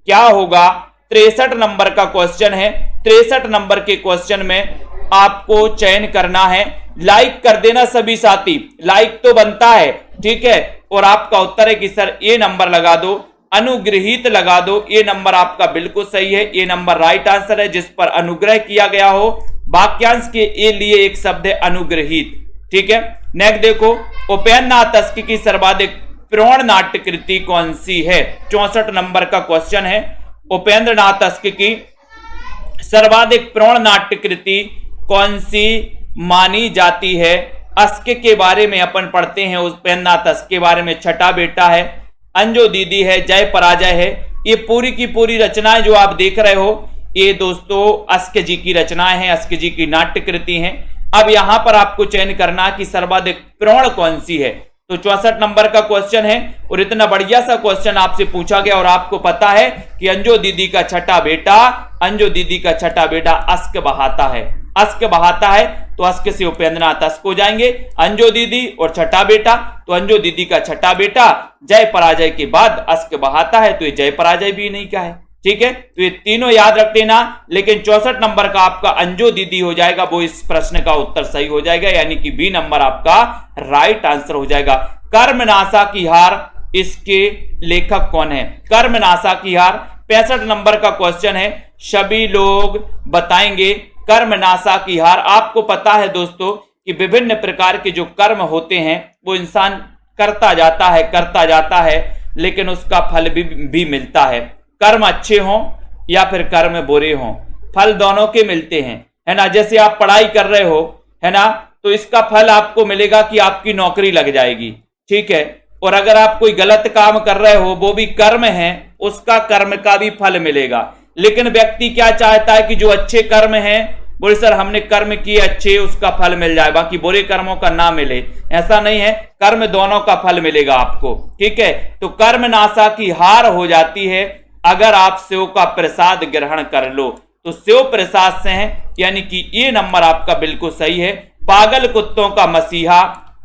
क्या होगा? 63 नंबर का क्वेश्चन है। 63 नंबर के क्वेश्चन में आपको चयन करना है। लाइक कर देना सभी साथी, लाइक तो बनता है, ठीक है। और आपका उत्तर है कि सर ए नंबर लगा दो, अनुग्रहित लगा दो। ए नंबर आपका बिल्कुल सही है, ए नंबर राइट आंसर है। जिस पर अनुग्रह किया गया हो वाक्यांश के ए लिए एक शब्द है अनुग्रहित, ठीक है। नेक्स्ट देखो, उपेन्द्रनाथ तस्की की सर्वाधिक प्रौढ़ नाट्य कृति कौन सी है? 64 नंबर का क्वेश्चन है। उपेन्द्रनाथ तस्की की सर्वाधिक प्रौढ़ नाट्य कृति कौन सी मानी जाती है? अस्क के बारे में अपन पढ़ते हैं, उपेन्द्रनाथ तस्की के बारे में। छठा बेटा है, अंजो दीदी है, जय पराजय है। ये पूरी की पूरी रचनाएं जो आप देख रहे हो ये दोस्तों अस्क जी की रचनाएं हैं, अस्क जी की नाट्य कृति हैं। अब यहां पर आपको चयन करना कि सर्वाधिक प्रौढ़ कौन सी है। तो 64 नंबर का क्वेश्चन है और इतना बढ़िया सा क्वेश्चन आपसे पूछा गया और आपको पता है कि अंजो दीदी का छठा बेटा, अंजो दीदी का छठा बेटा अस्क बहाता है। अस्क बहाता है तो अस्क से उपेन्द्रनाथ अस्क हो जाएंगे। अंजो दीदी और छठा बेटा, तो अंजो दीदी का छठा बेटा जय पराजय के बाद अस्क बहाता है, तो ये जय पराजय भी नहीं का है, ठीक है। तो ये तीनों याद रख लेना। लेकिन 64 नंबर का आपका अंजो दीदी हो जाएगा, वो इस प्रश्न का उत्तर सही हो जाएगा, यानी कि बी नंबर आपका राइट आंसर हो जाएगा। कर्मनाशा की हार, इसके लेखक कौन है? कर्मनाशा की हार 65 नंबर का क्वेश्चन है, सभी लोग बताएंगे। कर्मनाशा की हार, आपको पता है दोस्तों कि विभिन्न प्रकार के जो कर्म होते हैं वो इंसान करता जाता है, लेकिन उसका फल भी मिलता है। कर्म अच्छे हों या फिर कर्म बुरे हों, फल दोनों के मिलते हैं, है ना। जैसे आप पढ़ाई कर रहे हो, है ना, तो इसका फल आपको मिलेगा कि आपकी नौकरी लग जाएगी, ठीक है। और अगर आप कोई गलत काम कर रहे हो, वो भी कर्म है, उसका कर्म का भी फल मिलेगा। लेकिन व्यक्ति क्या चाहता है कि जो अच्छे कर्म हैं बोले सर हमने कर्म किए अच्छे उसका फल मिल जाए, बाकी बुरे कर्मों का ना मिले, ऐसा नहीं है, कर्म दोनों का फल मिलेगा आपको। ठीक है, तो कर्म नाशा की हार हो जाती है अगर आप शिव का प्रसाद ग्रहण कर लो, तो शिव प्रसाद से है, यानी कि ये नंबर आपका बिल्कुल सही है। पागल कुत्तों का मसीहा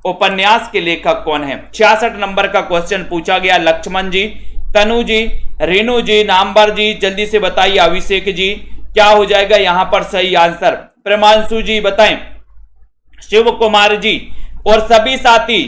उपन्यास के लेखक कौन है? 66 नंबर का क्वेश्चन पूछा गया। लक्ष्मण जी, तनु जी, रेणु जी, नामबर जी, जल्दी से बताइए। अभिषेक जी, क्या हो जाएगा यहां पर सही आंसर? प्रेमांशु जी बताएं। शिव कुमार जी और सभी साथी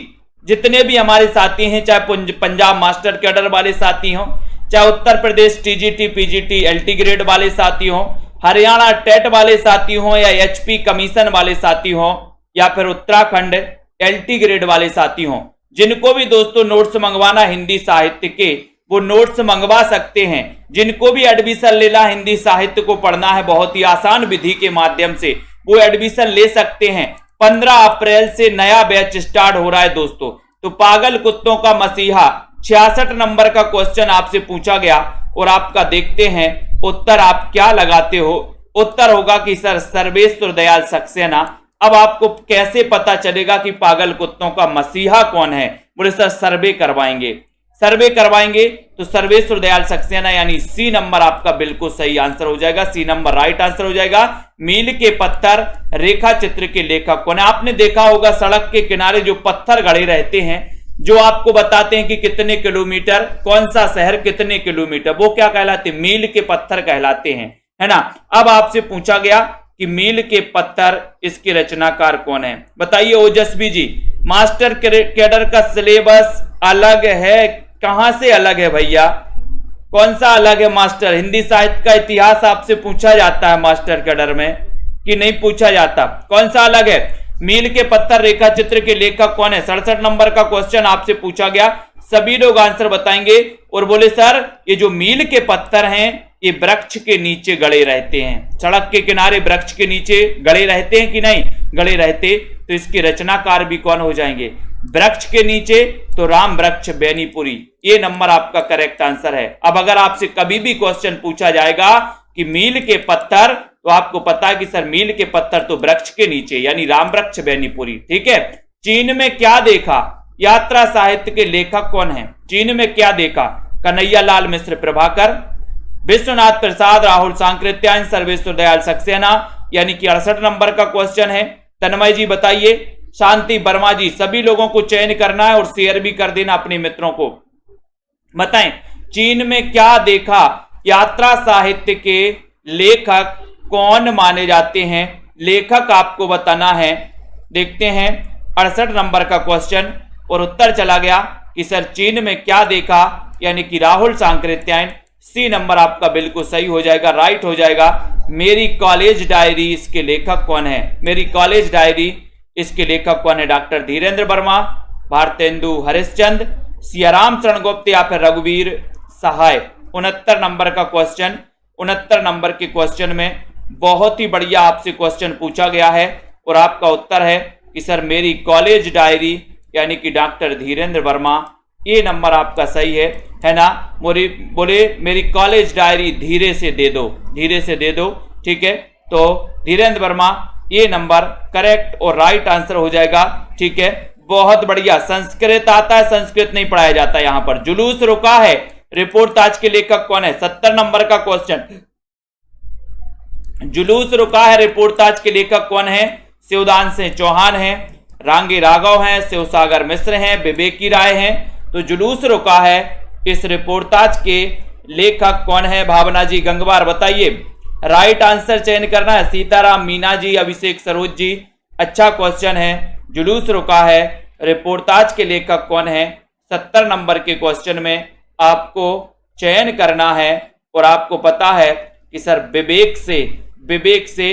जितने भी हमारे साथी हैं, चाहे पंजाब मास्टर कैडर वाले साथी हों, चाहे Uttar Pradesh TGT PGT LT grade वाले साथी हों, हरियाणा टेट वाले साथी हों, या एचपी कमीशन वाले साथी हों, या फिर उत्तराखंड एलटी ग्रेड वाले साथी हों, जिनको भी दोस्तों नोट्स मंगवाना हिंदी साहित्य के, वो नोट्स मंगवा सकते हैं। जिनको भी एडमिशन लेना हिंदी साहित्य को पढ़ना है बहुत ही आसान विधि के माध्यम से, वो एडमिशन ले सकते हैं। 15 अप्रैल से नया बैच स्टार्ट हो रहा है दोस्तों। तो पागल कुत्तों का मसीहा 66 नंबर का क्वेश्चन आपसे पूछा गया और आपका देखते हैं उत्तर आप क्या लगाते हो। उत्तर होगा कि सर सर्वेश्वर दयाल सक्सेना। अब आपको कैसे पता चलेगा कि पागल कुत्तों का मसीहा कौन है? बोले सर सर्वे करवाएंगे। सर्वे करवाएंगे तो सर्वेश्वर दयाल सक्सेना, यानी सी नंबर आपका बिल्कुल सही आंसर हो जाएगा। सी नंबर राइट आंसर हो जाएगा। मील के पत्थर रेखा चित्र के लेखक कौन है? आपने देखा होगा सड़क के किनारे जो पत्थर गड़े रहते हैं, जो आपको बताते हैं कि कितने किलोमीटर, कौन सा शहर कितने किलोमीटर, वो क्या कहलाते हैं? मील के पत्थर कहलाते हैं, है ना। अब आपसे पूछा गया कि मील के पत्थर, इसके रचनाकार कौन है? बताइए ओजस्वी जी। मास्टर कैडर का सिलेबस अलग है, कहां से अलग है भैया? कौन सा अलग है मास्टर? हिंदी साहित्य का इतिहास आपसे पूछा जाता है मास्टर कैडर में कि नहीं पूछा जाता? कौन सा अलग है? मील के पत्थर रेखा चित्र के लेखक कौन है? 67 नंबर का क्वेश्चन आपसे पूछा गया। सभी लोग आंसर बताएंगे और बोले सर ये जो मील के पत्थर हैं ये वृक्ष के नीचे गड़े रहते हैं, सड़क के किनारे वृक्ष के नीचे गड़े रहते हैं कि नहीं गड़े रहते? तो इसके रचनाकार भी कौन हो जाएंगे? वृक्ष के नीचे तो राम वृक्ष बेनीपुरी, ये नंबर आपका करेक्ट आंसर है। अब अगर आपसे कभी भी क्वेश्चन पूछा जाएगा कि मील के पत्थर, तो आपको पता है कि सर मील के पत्थर तो वृक्ष के नीचे, यानी राम वृक्ष बेनीपुरी। ठीक है। चीन में क्या देखा? यात्रा साहित्य के लेखक कौन है? चीन में क्या देखा? कन्हैयालाल मिश्र प्रभाकर, विश्वनाथ प्रसाद, राहुल सांकृत्यायन, सर्वेश्वर दयाल सक्सेना, यानी कि 68 नंबर का क्वेश्चन है। तन्मय जी बताइए। शांति वर्मा जी, सभी लोगों को चयन करना है और शेयर भी कर देना अपने मित्रों को। बताएं चीन में क्या देखा? यात्रा साहित्य के लेखक कौन माने जाते हैं? लेखक आपको बताना है। देखते हैं 68 नंबर का क्वेश्चन और उत्तर चला गया कि सर चीन में क्या देखा, यानी कि राहुल सांकृत्यायन। सी नंबर आपका बिल्कुल सही हो जाएगा, राइट हो जाएगा। मेरी कॉलेज डायरी, इसके लेखक कौन है? मेरी कॉलेज डायरी, इसके लेखक कौन है? डॉक्टर धीरेन्द्र वर्मा, भारतेंदु हरिश्चंद्र, सियाराम शरण गुप्त, या फिर रघुवीर सहाय। 69 नंबर का क्वेश्चन, 69 नंबर के क्वेश्चन में बहुत ही बढ़िया आपसे क्वेश्चन पूछा गया है और आपका उत्तर है कि सर मेरी कॉलेज डायरी, यानी कि डॉक्टर धीरेन्द्र वर्मा। ये नंबर आपका सही है ना। बोले मेरी कॉलेज डायरी धीरे से दे दो, धीरे से दे दो। ठीक है, तो धीरेन्द्र वर्मा ये नंबर करेक्ट और राइट आंसर हो जाएगा। ठीक है, बहुत बढ़िया। संस्कृत आता है, संस्कृत नहीं पढ़ाया जाता यहाँ पर। जुलूस रुका है, रिपोर्ट ताज के लेखक कौन है? 70 नंबर का क्वेश्चन। जुलूस रुका है, रिपोर्ट ताज के लेखक कौन है? शिवदान सिंह चौहान है, रांगी राघव हैं, शिवसागर मिश्र हैं, विवेकी राय हैं। तो जुलूस रुका है, इस रिपोर्टाज के लेखक कौन है? भावना जी गंगवार बताइए। राइट आंसर चयन करना है। सीताराम मीना जी, अभिषेक सरोज जी, अच्छा क्वेश्चन है। जुलूस रुका है, रिपोर्टाज के लेखक कौन है? 70 नंबर के क्वेश्चन में आपको चयन करना है और आपको पता है कि सर विवेक से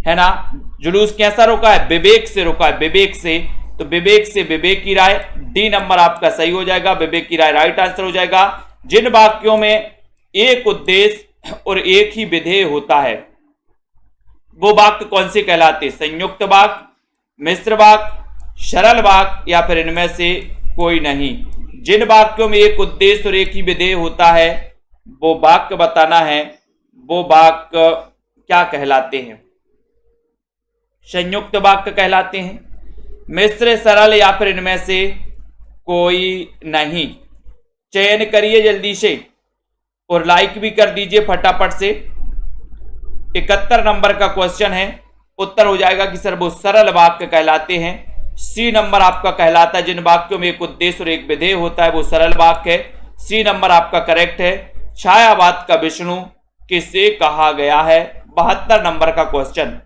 है ना। जुलूस कैसा रुका है? विवेक से रुका है, विवेक से। तो विवेक से विवेक की राय, डी नंबर आपका सही हो जाएगा। विवेक की राय राइट आंसर हो जाएगा। जिन वाक्यों में एक उद्देश्य और एक ही विधेय होता है वो वाक्य कौन से कहलाते? संयुक्त वाक्य, मिश्र वाक्य, सरल वाक्य, या फिर इनमें से कोई नहीं। जिन वाक्यों में एक उद्देश्य और एक ही विधेय होता है वो वाक्य बताना है, वो वाक्य क्या कहलाते हैं? संयुक्त वाक्य कहलाते हैं। मिश्र, सरल या फिर इनमें से कोई नहीं। चयन करिए जल्दी से और लाइक भी कर दीजिए फटाफट से। 71 नंबर का क्वेश्चन है, उत्तर हो जाएगा कि सर वो सरल वाक्य कहलाते हैं। सी नंबर आपका कहलाता है जिन वाक्यों में एक उद्देश्य और एक विधेय होता है वो सरल वाक्य है। सी नंबर आपका करेक्ट है। छायावाद का विष्णु किसे कहा गया है? 72 नंबर का क्वेश्चन,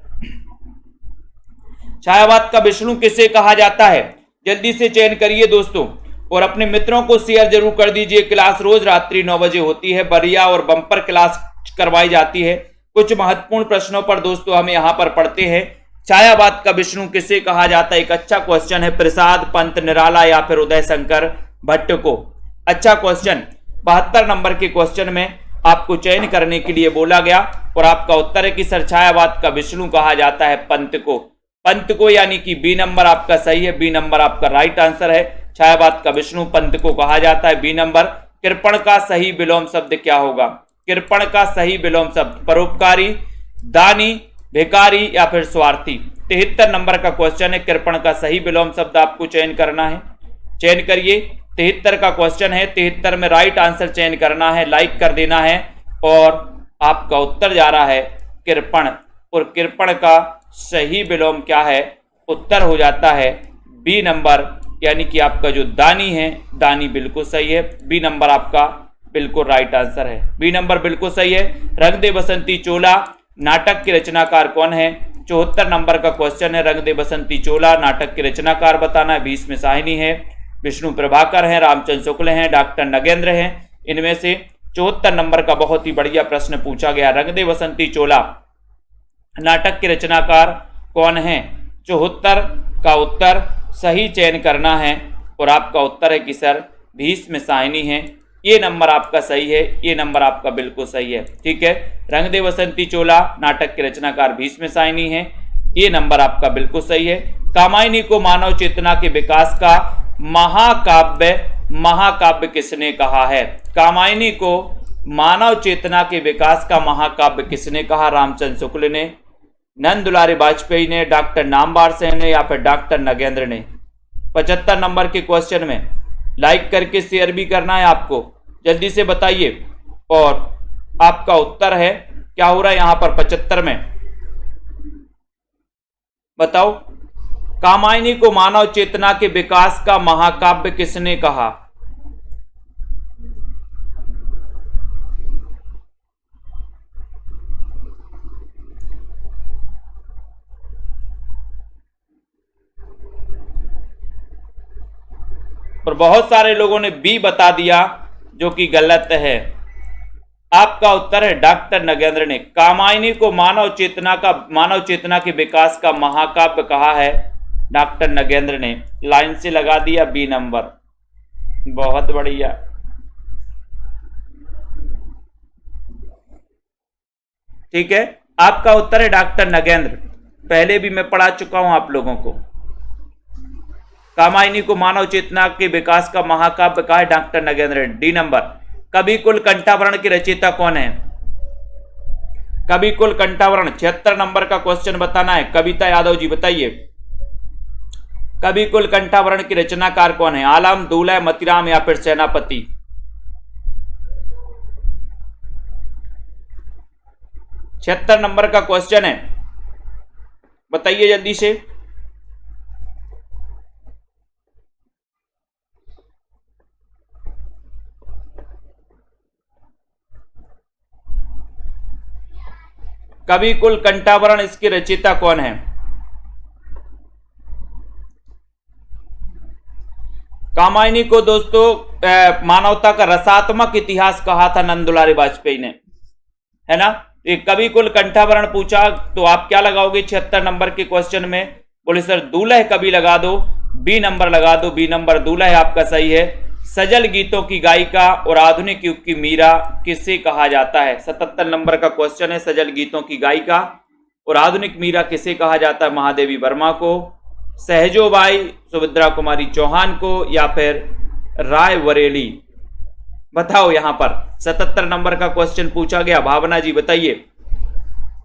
छायावाद का विष्णु किसे कहा जाता है? जल्दी से चयन करिए दोस्तों और अपने मित्रों को शेयर जरूर कर दीजिए। क्लास रोज रात्रि 9 बजे होती है, बढ़िया और बम्पर क्लास करवाई जाती है। कुछ महत्वपूर्ण प्रश्नों पर दोस्तों हम यहाँ पर पढ़ते हैं। छायावाद का विष्णु किसे कहा जाता है? एक अच्छा क्वेश्चन है। प्रसाद, पंत, निराला या फिर उदय शंकर भट्ट को? अच्छा क्वेश्चन। 72 नंबर के क्वेश्चन में आपको चयन करने के लिए बोला गया और आपका उत्तर है कि सर छायावाद का विष्णु कहा जाता है पंत को। पंत को यानी कि बी नंबर आपका सही है। बी नंबर आपका राइट आंसर है। छायावाद का विष्णु पंत को कहा जाता है, बी नंबर। कृपण का सही विलोम शब्द क्या होगा? कृपण का सही विलोम शब्द परोपकारी, दानी, भिकारी या फिर स्वार्थी। 73 नंबर का क्वेश्चन है। कृपण का सही विलोम शब्द आपको चयन करना है, चयन करिए। 73 का क्वेश्चन है, 73 में राइट आंसर चयन करना है, लाइक कर देना है और आपका उत्तर जा रहा है कृपण। और कृपण का सही विलोम क्या है? उत्तर हो जाता है बी नंबर, यानी कि आपका जो दानी है, दानी बिल्कुल सही है। बी नंबर आपका बिल्कुल राइट आंसर है। बी नंबर बिल्कुल सही है। रंग दे बसंती चोला नाटक के रचनाकार कौन है? 74 नंबर का क्वेश्चन है। रंग दे बसंती चोला नाटक के रचनाकार बताना है। भीष्म साहिनी है, विष्णु प्रभाकर हैं, रामचंद्र शुक्ल हैं, डॉक्टर नगेंद्र हैं। इनमें से 74 नंबर का बहुत ही बढ़िया प्रश्न पूछा गया। रंग दे बसंती चोला नाटक के रचनाकार कौन है? 74 का उत्तर सही चयन करना है और आपका उत्तर है कि सर भीष्म साहिनी है। ये नंबर आपका सही है, ये नंबर आपका बिल्कुल सही है। ठीक है, रंग दे बसंती चोला नाटक के रचनाकार भीष्म साहिनी है, ये नंबर आपका बिल्कुल सही है। कामायनी को मानव चेतना के विकास का महाकाव्य किसने कहा है? कामायनी को मानव चेतना के विकास का महाकाव्य किसने कहा? रामचंद्र शुक्ल ने, नंद दुलारी वाजपेयी ने, डॉक्टर नामवर सेन ने या फिर डॉक्टर नगेंद्र ने? 75 नंबर के क्वेश्चन में लाइक करके शेयर भी करना है आपको, जल्दी से बताइए। और आपका उत्तर है क्या हो रहा है यहां पर 75 में? बताओ, कामायनी को मानव चेतना के विकास का महाकाव्य किसने कहा? और बहुत सारे लोगों ने बी बता दिया, जो कि गलत है। आपका उत्तर है डॉक्टर नगेंद्र ने। कामायनी को मानव चेतना के विकास का महाकाव्य कहा है डॉक्टर नगेंद्र ने। लाइन से लगा दिया बी नंबर, बहुत बढ़िया। ठीक है, आपका उत्तर है डॉक्टर नगेंद्र। पहले भी मैं पढ़ा चुका हूं आप लोगों को। कामायनी को मानव चेतना के विकास का महाकाव्य कहा है डॉक्टर नगेंद्र। D number. कवि कुल कंठावरण के रचयिता कौन है? कवि कुल कंठावरण 76 नंबर का क्वेश्चन बताना है। कविता यादव जी बताइए, कवि कुल कंठावरण के रचनाकार कौन है? आलम, दूल्हे, मतीराम या फिर सेनापति? छिहत्तर नंबर का क्वेश्चन है, बताइए जल्दी से। कवि कुल कंठावरण इसके रचयिता कौन है? कामायनी को दोस्तों मानवता का रसात्मक इतिहास कहा था नंद दुलारी वाजपेयी ने, है ना। एक कवि कुल कंठावरण पूछा तो आप क्या लगाओगे 76 नंबर के क्वेश्चन में? बोले सर दूल्हे कवि लगा दो, बी नंबर लगा दो। बी नंबर दूल्हे आपका सही है। सजल गीतों की गायिका और आधुनिक युग की मीरा किसे कहा जाता है? 77 नंबर का क्वेश्चन है। सजल गीतों की गायिका और आधुनिक मीरा किसे कहा जाता है? महादेवी वर्मा को, सहजोबाई, सुभद्रा कुमारी चौहान को या फिर राय बरेली? बताओ यहां पर 77 नंबर का क्वेश्चन पूछा गया। भावना जी बताइए,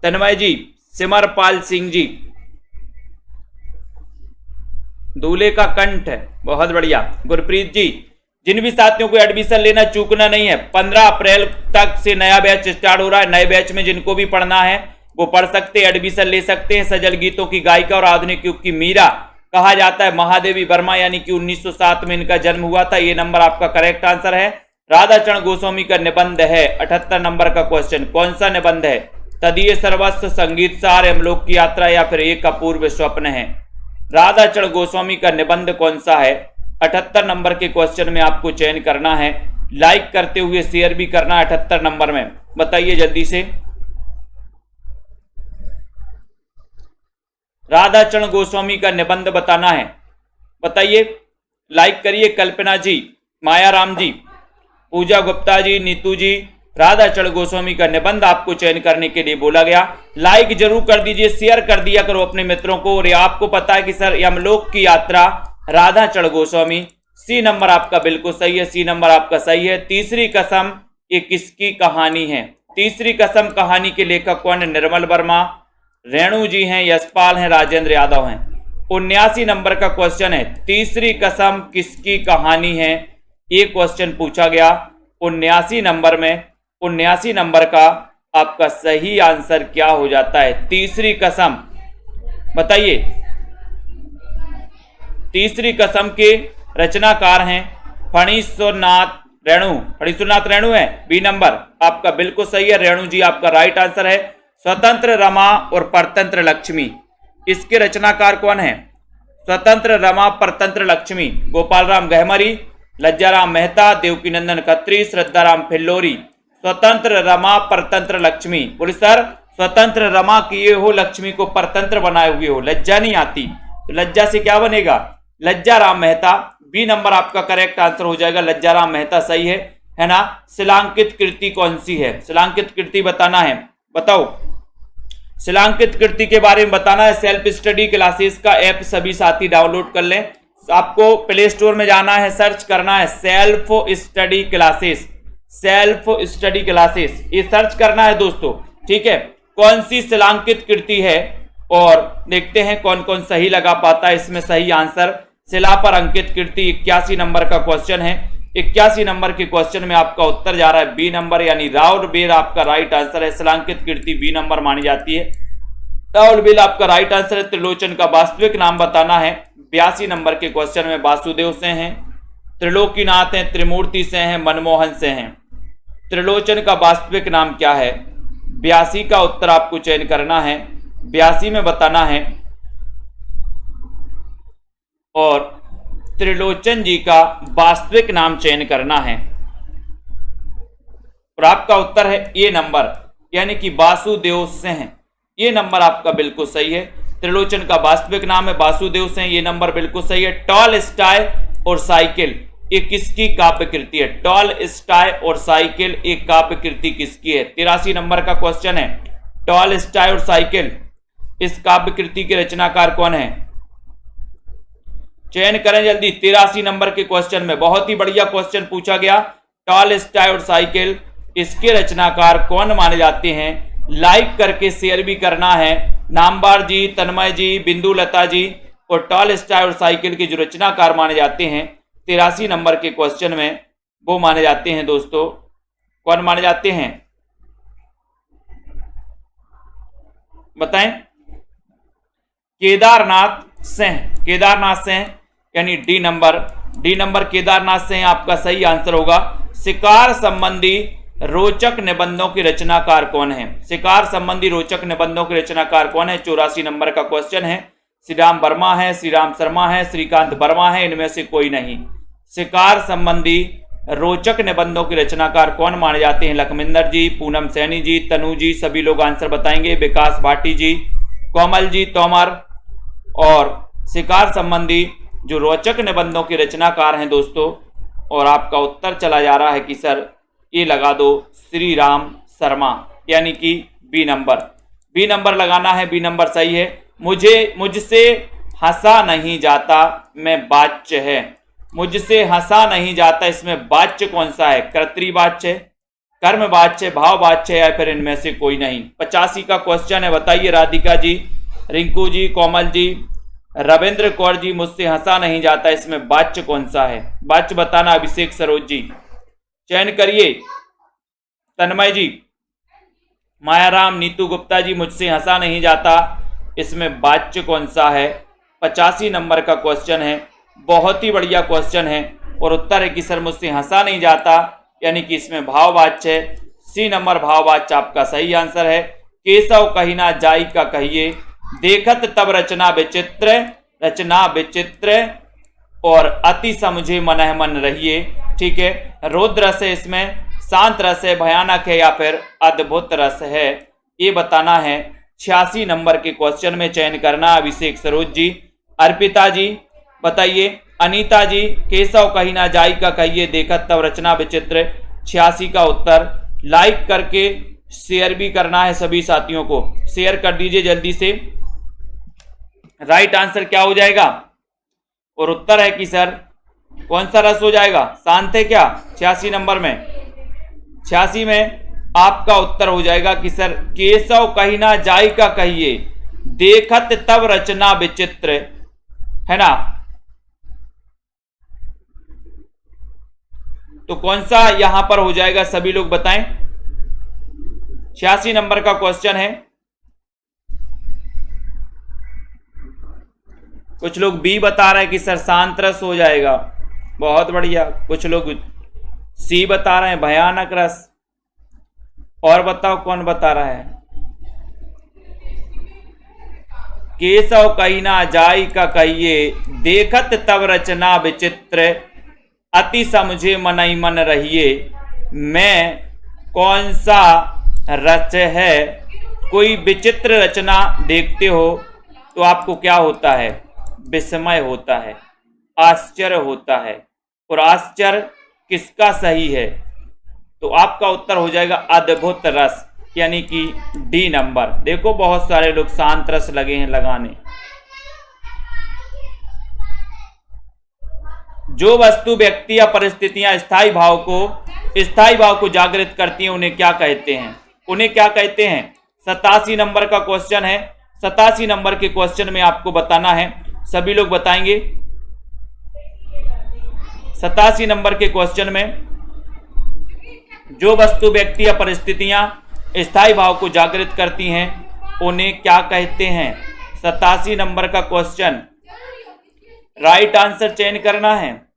तन्मय जी, सिमरपाल सिंह जी, दूल्हे का कंठ है। बहुत बढ़िया गुरप्रीत जी। जिन भी साथियों को एडमिशन लेना चूकना नहीं है, 15 अप्रैल तक से नया बैच स्टार्ट हो रहा है। नए बैच में जिनको भी पढ़ना है वो पढ़ सकते हैं, एडमिशन ले सकते हैं। सजल गीतों की गायिका और आधुनिक युग की मीरा कहा जाता है महादेवी वर्मा, यानी कि 1907 में इनका जन्म हुआ था। ये नंबर आपका करेक्ट आंसर है। राधाचरण गोस्वामी का निबंध है 78 नंबर का क्वेश्चन। कौन सा निबंध है? तदीय सर्वस्व, संगीत सार, यमलोक की यात्रा या फिर एक अपूर्व स्वप्न है। राधाचरण गोस्वामी का निबंध कौन सा है? 78 नंबर के क्वेश्चन में आपको चयन करना है। लाइक करते हुए शेयर भी करना है 78 नंबर में। बताइए जल्दी से। राधाचरण गोस्वामी का निबंध बताना है, बताइए। लाइक करिए। कल्पना जी, माया राम जी, पूजा गुप्ता जी, नीतू जी। राधाचरण गोस्वामी का निबंध आपको चयन करने के लिए बोला गया। लाइक जरूर कर दीजिए, शेयर कर दिया करो अपने मित्रों को। और आपको पता है कि सर यमलोक की यात्रा राधाचरण गोस्वामी। सी नंबर आपका बिल्कुल सही है। सी नंबर आपका सही है। तीसरी कसम ये किसकी कहानी है? तीसरी कसम कहानी के लेखक कौन है? निर्मल वर्मा, रेणु जी हैं, यशपाल हैं, राजेंद्र यादव हैं। 79 नंबर का क्वेश्चन है, तीसरी कसम किसकी कहानी है? ये क्वेश्चन पूछा गया 79 नंबर में। 79 नंबर का आपका सही आंसर क्या हो जाता है? तीसरी कसम बताइए। तीसरी कसम के रचनाकार हैं फणीश्वरनाथ रेणु। फणीश्वरनाथ रेणु है। बी नंबर आपका बिल्कुल सही है। रेणु जी आपका राइट आंसर है। स्वतंत्र रमा और परतंत्र लक्ष्मी, इसके रचनाकार कौन है? स्वतंत्र रमा परतंत्र लक्ष्मी, गोपाल राम गहमरी, लज्जाराम मेहता, देवकीनंदन खत्री, श्रद्धाराम फिल्लोरी। स्वतंत्र रमा परतंत्र लक्ष्मी। बोले सर स्वतंत्र रमा किए हो, लक्ष्मी को परतंत्र बनाए हुए हो, लज्जा नहीं आती, तो लज्जा से क्या बनेगा? लज्जाराम मेहता। बी नंबर आपका करेक्ट आंसर हो जाएगा। लज्जाराम मेहता सही है ना। शिलांकित कृति कौन सी है? शिलांकित कृति बताना है, बताओ। शिलांकित कृति के बारे में बताना है। सेल्फ स्टडी क्लासेस का ऐप सभी साथी डाउनलोड कर लें। आपको प्ले स्टोर में जाना है, सर्च करना है self study classes. Self study classes ये सर्च करना है दोस्तों, ठीक है। कौन सी शिलांकित कृति है और देखते हैं कौन कौन सही लगा पाता है इसमें सही आंसर। शिला पर अंकित कृति 81 नंबर का क्वेश्चन है। 81 नंबर के क्वेश्चन में आपका उत्तर जा रहा है बी नंबर, यानी राउल बेल आपका राइट आंसर है। शिलांकित कृति बी नंबर मानी जाती है। राउल बेल आपका राइट आंसर है। त्रिलोचन का वास्तविक नाम बताना है। 82 नंबर के क्वेश्चन में वासुदेव से हैं, त्रिलोकीनाथ हैं, त्रिमूर्ति से हैं, मनमोहन से हैं। त्रिलोचन का वास्तविक नाम क्या है? 82 का उत्तर आपको चयन करना है। 82 में बताना है। और त्रिलोचन जी का वास्तविक नाम चयन करना है। और आपका उत्तर है ए नंबर, यानी कि वासुदेव से हैं। ये नंबर आपका बिल्कुल सही है। त्रिलोचन का वास्तविक नाम है वासुदेव से हैं। ये नंबर बिल्कुल सही है। टॉलस्टॉय और साइकिल ये किसकी काव्य कृति है? टॉलस्टॉय और साइकिल एक काव्य कृति किसकी है? 83 नंबर का क्वेश्चन है। टॉलस्टॉय और साइकिल इस काव्य कृति के रचनाकार कौन है? चयन करें जल्दी। 83 नंबर के क्वेश्चन में बहुत ही बढ़िया क्वेश्चन पूछा गया। टॉलस्टॉय और साइकिल इसके रचनाकार कौन माने जाते हैं? लाइक करके शेयर भी करना है। नामबार जी, तन्मय जी, बिंदु लता जी और टॉलस्टॉय और साइकिल के जो रचनाकार माने जाते हैं 83 नंबर के क्वेश्चन में वो माने जाते हैं दोस्तों। कौन माने जाते हैं बताएं? केदारनाथ सिंह। केदारनाथ सिंह यानी D number. D number Kedarnath Singh आपका सही आंसर होगा। शिकार संबंधी रोचक निबंधों के रचनाकार कौन है? शिकार संबंधी रोचक निबंधों के रचनाकार कौन है? 84 नंबर का क्वेश्चन है। श्री राम वर्मा है, श्री राम शर्मा है, श्रीकांत वर्मा है, इनमें से कोई नहीं। शिकार संबंधी रोचक निबंधों के रचनाकार कौन माने जाते हैं? लखमिंदर जी, पूनम सैनी जी, तनु जी, सभी लोग आंसर बताएंगे। विकास भाटी जी, कोमल जी, तोमर। और शिकार संबंधी जो रोचक निबंधों के रचनाकार हैं दोस्तों, और आपका उत्तर चला जा रहा है कि सर ये लगा दो श्री राम शर्मा, यानी कि बी नंबर। बी नंबर लगाना है। बी नंबर सही है। मुझसे हंसा नहीं जाता मैं वाच्य है। मुझसे हंसा नहीं जाता, इसमें वाच्य कौन सा है? कर्तृवाच्य, कर्मवाच्य, भाववाच्य या फिर इनमें से कोई नहीं। 85 का क्वेश्चन है। बताइए राधिका जी, रिंकू जी, कोमल जी, रविंद्र कौर जी, मुझसे हंसा नहीं जाता, इसमें वाच्य कौन सा है? वाच्य बताना। अभिषेक सरोज जी चयन करिए। तन्मय जी, मायाराम, नीतू गुप्ता जी, मुझसे हंसा नहीं जाता, इसमें वाच्य कौन सा है? 85 नंबर का क्वेश्चन है, बहुत ही बढ़िया क्वेश्चन है। और उत्तर है कि सर मुझसे हंसा नहीं जाता, यानी कि इसमें भाववाच्य है। सी नंबर भाववाच्य आपका सही आंसर है। केशव कही ना जाई का कहिए, देखत तब रचना विचित्र और अति समझे मनह मन रहिए। ठीक है, रौद्र रस है, इसमें शांत रस है, भयानक है या फिर अद्भुत रस है, ये बताना है। 86 नंबर के क्वेश्चन में चयन करना। अभिषेक सरोज जी, अर्पिता जी बताइए। अनीता जी, केशव कही ना जाई का कहिए, देखत तब रचना विचित्र। 86 का उत्तर लाइक करके शेयर भी करना है, सभी साथियों को शेयर कर दीजिए जल्दी से। राइट आंसर क्या हो जाएगा? और उत्तर है कि सर कौन सा रस हो जाएगा? शांत है क्या? 86 नंबर में, 86 में आपका उत्तर हो जाएगा कि सर केशव कही ना जाई का कहिए, देखत तब रचना विचित्र, है ना? तो कौन सा यहां पर हो जाएगा, सभी लोग बताएं। 86 नंबर का क्वेश्चन है। कुछ लोग बी बता रहे हैं कि सर शांत रस हो जाएगा, बहुत बढ़िया। कुछ लोग सी बता रहे हैं भयानक रस। और बताओ कौन बता रहा है? केशव कही ना जाई का कहिए, देखत तब रचना विचित्र, अति समझे मनई मन रहिए। मैं कौन सा रच है? कोई विचित्र रचना देखते हो तो आपको क्या होता है? विस्मय होता है, आश्चर्य होता है। और आश्चर्य किसका सही है? तो आपका उत्तर हो जाएगा अद्भुत रस, यानी कि डी नंबर। देखो बहुत सारे लोग शांत रस लगे हैं लगाने। जो वस्तु, व्यक्ति या परिस्थितियां स्थायी भाव को जागृत करती हैं, उन्हें क्या कहते हैं? उन्हें क्या कहते हैं? 87 नंबर का क्वेश्चन है। 87 नंबर के क्वेश्चन में आपको बताना है, सभी लोग बताएंगे। 87 नंबर के क्वेश्चन में जो वस्तु, व्यक्ति या परिस्थितियां स्थायी भाव को जागृत करती हैं, उन्हें क्या कहते हैं? 87 नंबर का क्वेश्चन। राइट आंसर चयन करना है।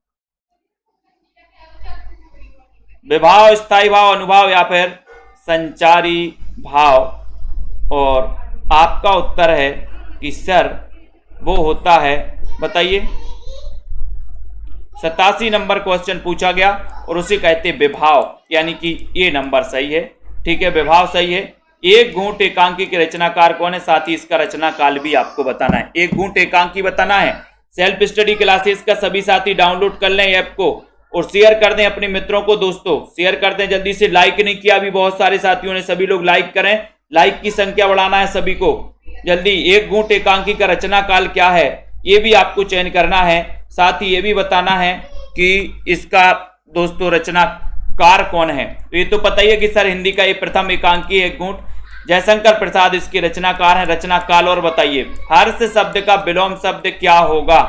विभाव, स्थायी भाव, अनुभाव या फिर संचारी भाव। और आपका उत्तर है कि सर वो होता है, बताइए। 87 नंबर क्वेश्चन पूछा गया और उसे कहते विभाव, यानी कि ये नंबर सही है। ठीक है, विभाव सही है। एक घूंट एकांकी के रचनाकार कौन है? साथ ही इसका रचना काल भी आपको बताना है। एक घूंट एकांकी बताना है। सेल्फ स्टडी क्लासेस का सभी साथी डाउनलोड कर लें ऐप को और शेयर कर दें अपने मित्रों को। दोस्तों शेयर कर दें जल्दी से। लाइक नहीं किया अभी बहुत सारे साथियों ने, सभी लोग लाइक करें। लाइक की संख्या बढ़ाना है सभी को जल्दी। एक घूंट एकांकी का रचना काल क्या है, ये भी आपको चयन करना है। साथ ही ये भी बताना है कि इसका दोस्तों रचनाकार कौन है। तो ये तो पता ही है कि सर हिंदी का ये प्रथम एकांकी एक घूंट, जयशंकर प्रसाद इसके रचनाकार हैं। रचनाकाल और बताइए। हर्ष शब्द का विलोम शब्द क्या होगा?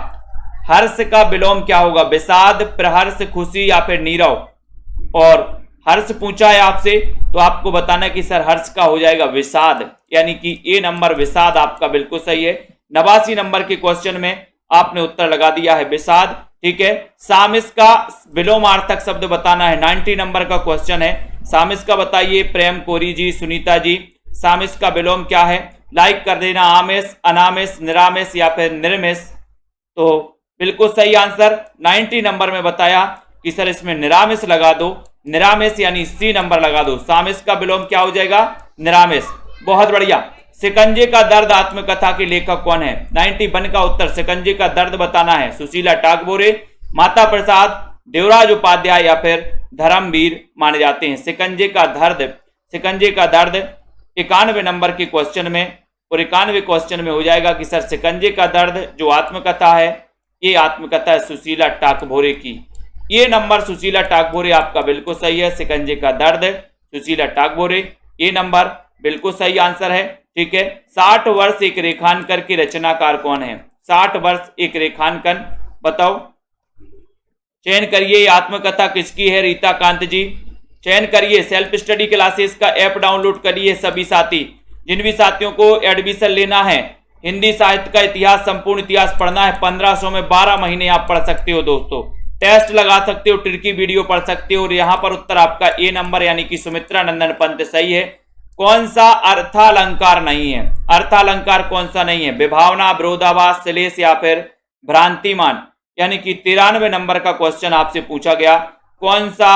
हर्ष का विलोम क्या होगा? विषाद, प्रहर्ष, खुशी या फिर नीरव। और हर्ष पूछा है आपसे तो आपको बताना है कि सर हर्ष का हो जाएगा विषाद, यानी कि ए नंबर विषाद आपका बिल्कुल सही है। 89 नंबर के क्वेश्चन में आपने उत्तर लगा दिया है विषाद। ठीक है, सामिस का विलोमार्थक शब्द बताना है। 90 नंबर का क्वेश्चन है। सामिस का बताइए। प्रेम कोरी जी, सुनीता जी, सामिस का विलोम क्या है? लाइक कर देना। आमेश, अनामेश, निरामेश या फिर निर्मेश। तो बिल्कुल सही आंसर 90 नंबर में बताया कि सर इसमें निरामेश लगा दो। निरामेश यानी सी नंबर लगा दो। सामिस का विलोम क्या हो जाएगा? निरामेश। बहुत बढ़िया। शिकंजे का दर्द आत्मकथा के लेखक कौन है? 91 का उत्तर शिकंजे का दर्द बताना है। सुशीला टागोरे, माता प्रसाद, देवराज उपाध्याय या फिर धर्मवीर माने जाते हैं। शिकंजे का दर्द 91 नंबर के क्वेश्चन में और 91 क्वेश्चन में हो जाएगा कि सर शिकंजे का दर्द जो आत्मकथा है, ये आत्मकथा है सुशीला टागोरे की। ये नंबर सुशीला टागोरे आपका बिल्कुल सही है। शिकंजे का दर्द सुशीला टागोरे, ये नंबर बिल्कुल सही आंसर है। ठीक है। 60 वर्ष एक रेखांकर के रचनाकार कौन है? 60 वर्ष एक रेखांकन। बताओ। चयन करिए आत्मकथा किसकी है, रीता कांत जी। चयन करिए सेल्फ स्टडी क्लासेस का ऐप डाउनलोड करिए सभी साथी। जिन भी साथियों को एडमिशन लेना है, हिंदी साहित्य का इतिहास, संपूर्ण इतिहास पढ़ना है, 1500 में 12 महीने आप पढ़ सकते हो दोस्तों। टेस्ट लगा सकते हो, ट्रिकी वीडियो पढ़ सकते हो। और यहाँ पर उत्तर आपका ए नंबर यानी कि सुमित्रा नंदन पंत सही है। कौन सा अर्थालंकार नहीं है? अर्थालंकार कौन सा नहीं है? विभावना, विरोधाभास, श्लेष या फिर भ्रांतिमान। यानी कि 93 नंबर का क्वेश्चन आपसे पूछा गया, कौन सा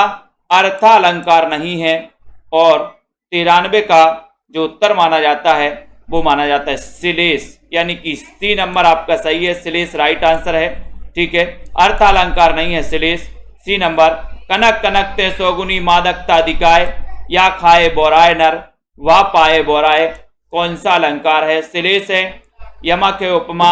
अर्थालंकार नहीं है? और 93 का जो उत्तर माना जाता है वो माना जाता है श्लेष, यानी कि सी नंबर आपका सही है। श्लेष राइट आंसर है। ठीक है, अर्थालंकार नहीं है, श्लेष सी नंबर। कनक कनकते सौगुनी मादकता दिखाए, या खाए बोराए नर वा पाए बोराए। कौन सा अलंकार है? श्लेष है, यमक है, उपमा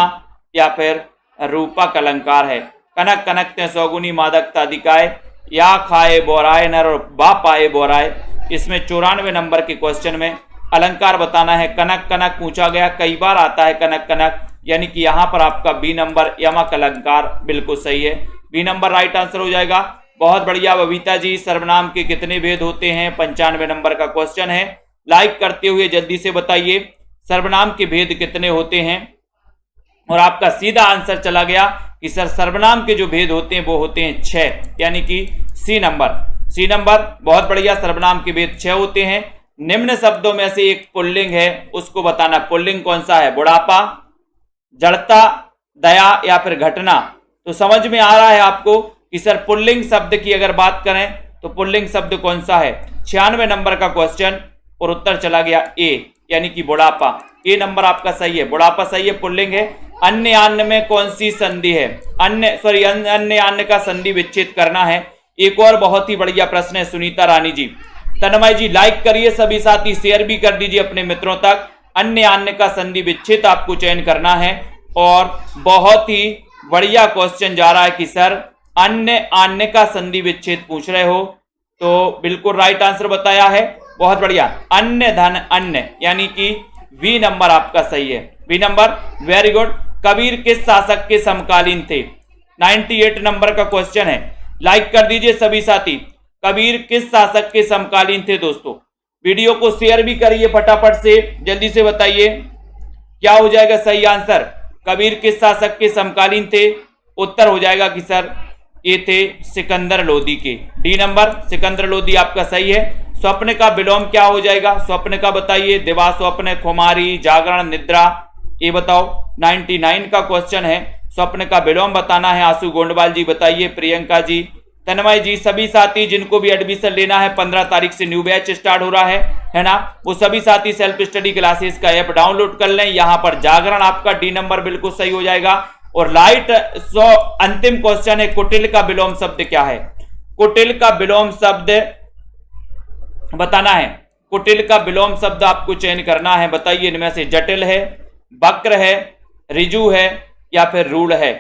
या फिर रूपक अलंकार है। कनक कनकते सौगुनी मादकता दिखाए, या खाए बोराए नर और वा पाए बोराए। इसमें 94 नंबर के क्वेश्चन में अलंकार बताना है। कनक कनक पूछा गया, कई बार आता है कनक कनक, यानी कि यहाँ पर आपका बी नंबर यमक अलंकार बिल्कुल सही है। बी नंबर राइट आंसर हो जाएगा। बहुत बढ़िया बबीता जी। सर्वनाम के कितने भेद होते हैं? 95 नंबर का क्वेश्चन है। लाइक करते हुए जल्दी से बताइए सर्वनाम के भेद कितने होते हैं। और आपका सीधा आंसर चला गया कि सर सर्वनाम के जो भेद होते हैं वो होते हैं 6, यानी कि सी नंबर। सी नंबर बहुत बढ़िया। सर्वनाम के भेद 6 होते हैं। निम्न शब्दों में से एक पुल्लिंग है, उसको बताना। पुल्लिंग कौन सा है? बुढ़ापा, जड़ता, दया या फिर घटना। तो समझ में आ रहा है आपको कि सर पुल्लिंग शब्द की अगर बात करें तो पुल्लिंग शब्द कौन सा है? 96 नंबर का क्वेश्चन और उत्तर चला गया ए, यानी कि बुढ़ापा। ए नंबर आपका सही है, बुढ़ापा सही है, पुल्लिंग है। अन्य अन्य में कौन सी संधि है? अन्य अन्य का संधि विच्छेद करना है। एक और बहुत ही बढ़िया प्रश्न है सुनीता रानी जी। तन्मय जी लाइक करिए, सभी साथी शेयर भी कर दीजिए अपने मित्रों तक। अन्य अन्य का संधि विच्छेद आपको चयन करना है। और बहुत ही बढ़िया क्वेश्चन जा रहा है कि सर अन्य अन्य का संधि विच्छेद पूछ रहे हो, तो बिल्कुल राइट आंसर बताया है। बहुत बढ़िया। अन्य धन अन्य, यानी कि वी नंबर आपका सही है। V number very good. Kabir किस शासक के समकालीन थे? 98 नंबर का क्वेश्चन है। लाइक कर दीजिए सभी साथी। कबीर किस शासक के समकालीन थे दोस्तों? वीडियो को शेयर भी करिए फटाफट से, जल्दी से बताइए क्या हो जाएगा सही आंसर। कबीर किस शासक के समकालीन थे? उत्तर हो जाएगा कि सर ये थे सिकंदर लोदी के। डी नंबर सिकंदर लोदी आपका सही है। स्वप्न का विलोम क्या हो जाएगा? स्वप्न का बताइए। दिवा स्वप्न, खुमारी, जागरण, निद्रा, ये बताओ। 99 का क्वेश्चन है। स्वप्न का विलोम बताना है। आशु गोंडवाल जी बताइए। प्रियंका जी, तन्मय जी, सभी साथी जिनको भी एडमिशन लेना है 15 तारीख से न्यू बैच स्टार्ट हो रहा है ना, वो सभी साथी सेल्फ स्टडी क्लासेस का ऐप डाउनलोड कर लें। यहाँ पर जागरण आपका डी नंबर बिल्कुल सही हो जाएगा। और लाइट अंतिम क्वेश्चन है, कुटिल का विलोम शब्द क्या है? कुटिल का विलोम शब्द बताना है। कुटिल का विलोम शब्द आपको चयन करना है। बताइए इनमें से जटिल है, वक्र है, ऋजु है या फिर रूढ़ है।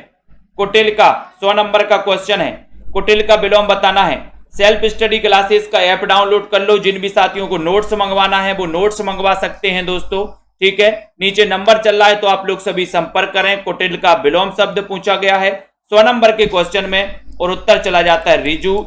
कुटिल का 100 नंबर का क्वेश्चन है। कुटिल का विलोम बताना है। सेल्फ स्टडी क्लासेस का ऐप डाउनलोड कर लो। जिन भी साथियों को नोट्स मंगवाना है वो नोट्स मंगवा सकते हैं दोस्तों। ठीक है, नीचे नंबर चल रहा है तो आप लोग सभी संपर्क करें। कुटिल का विलोम शब्द पूछा गया है 100 नंबर के क्वेश्चन में और उत्तर चला जाता है ऋजु।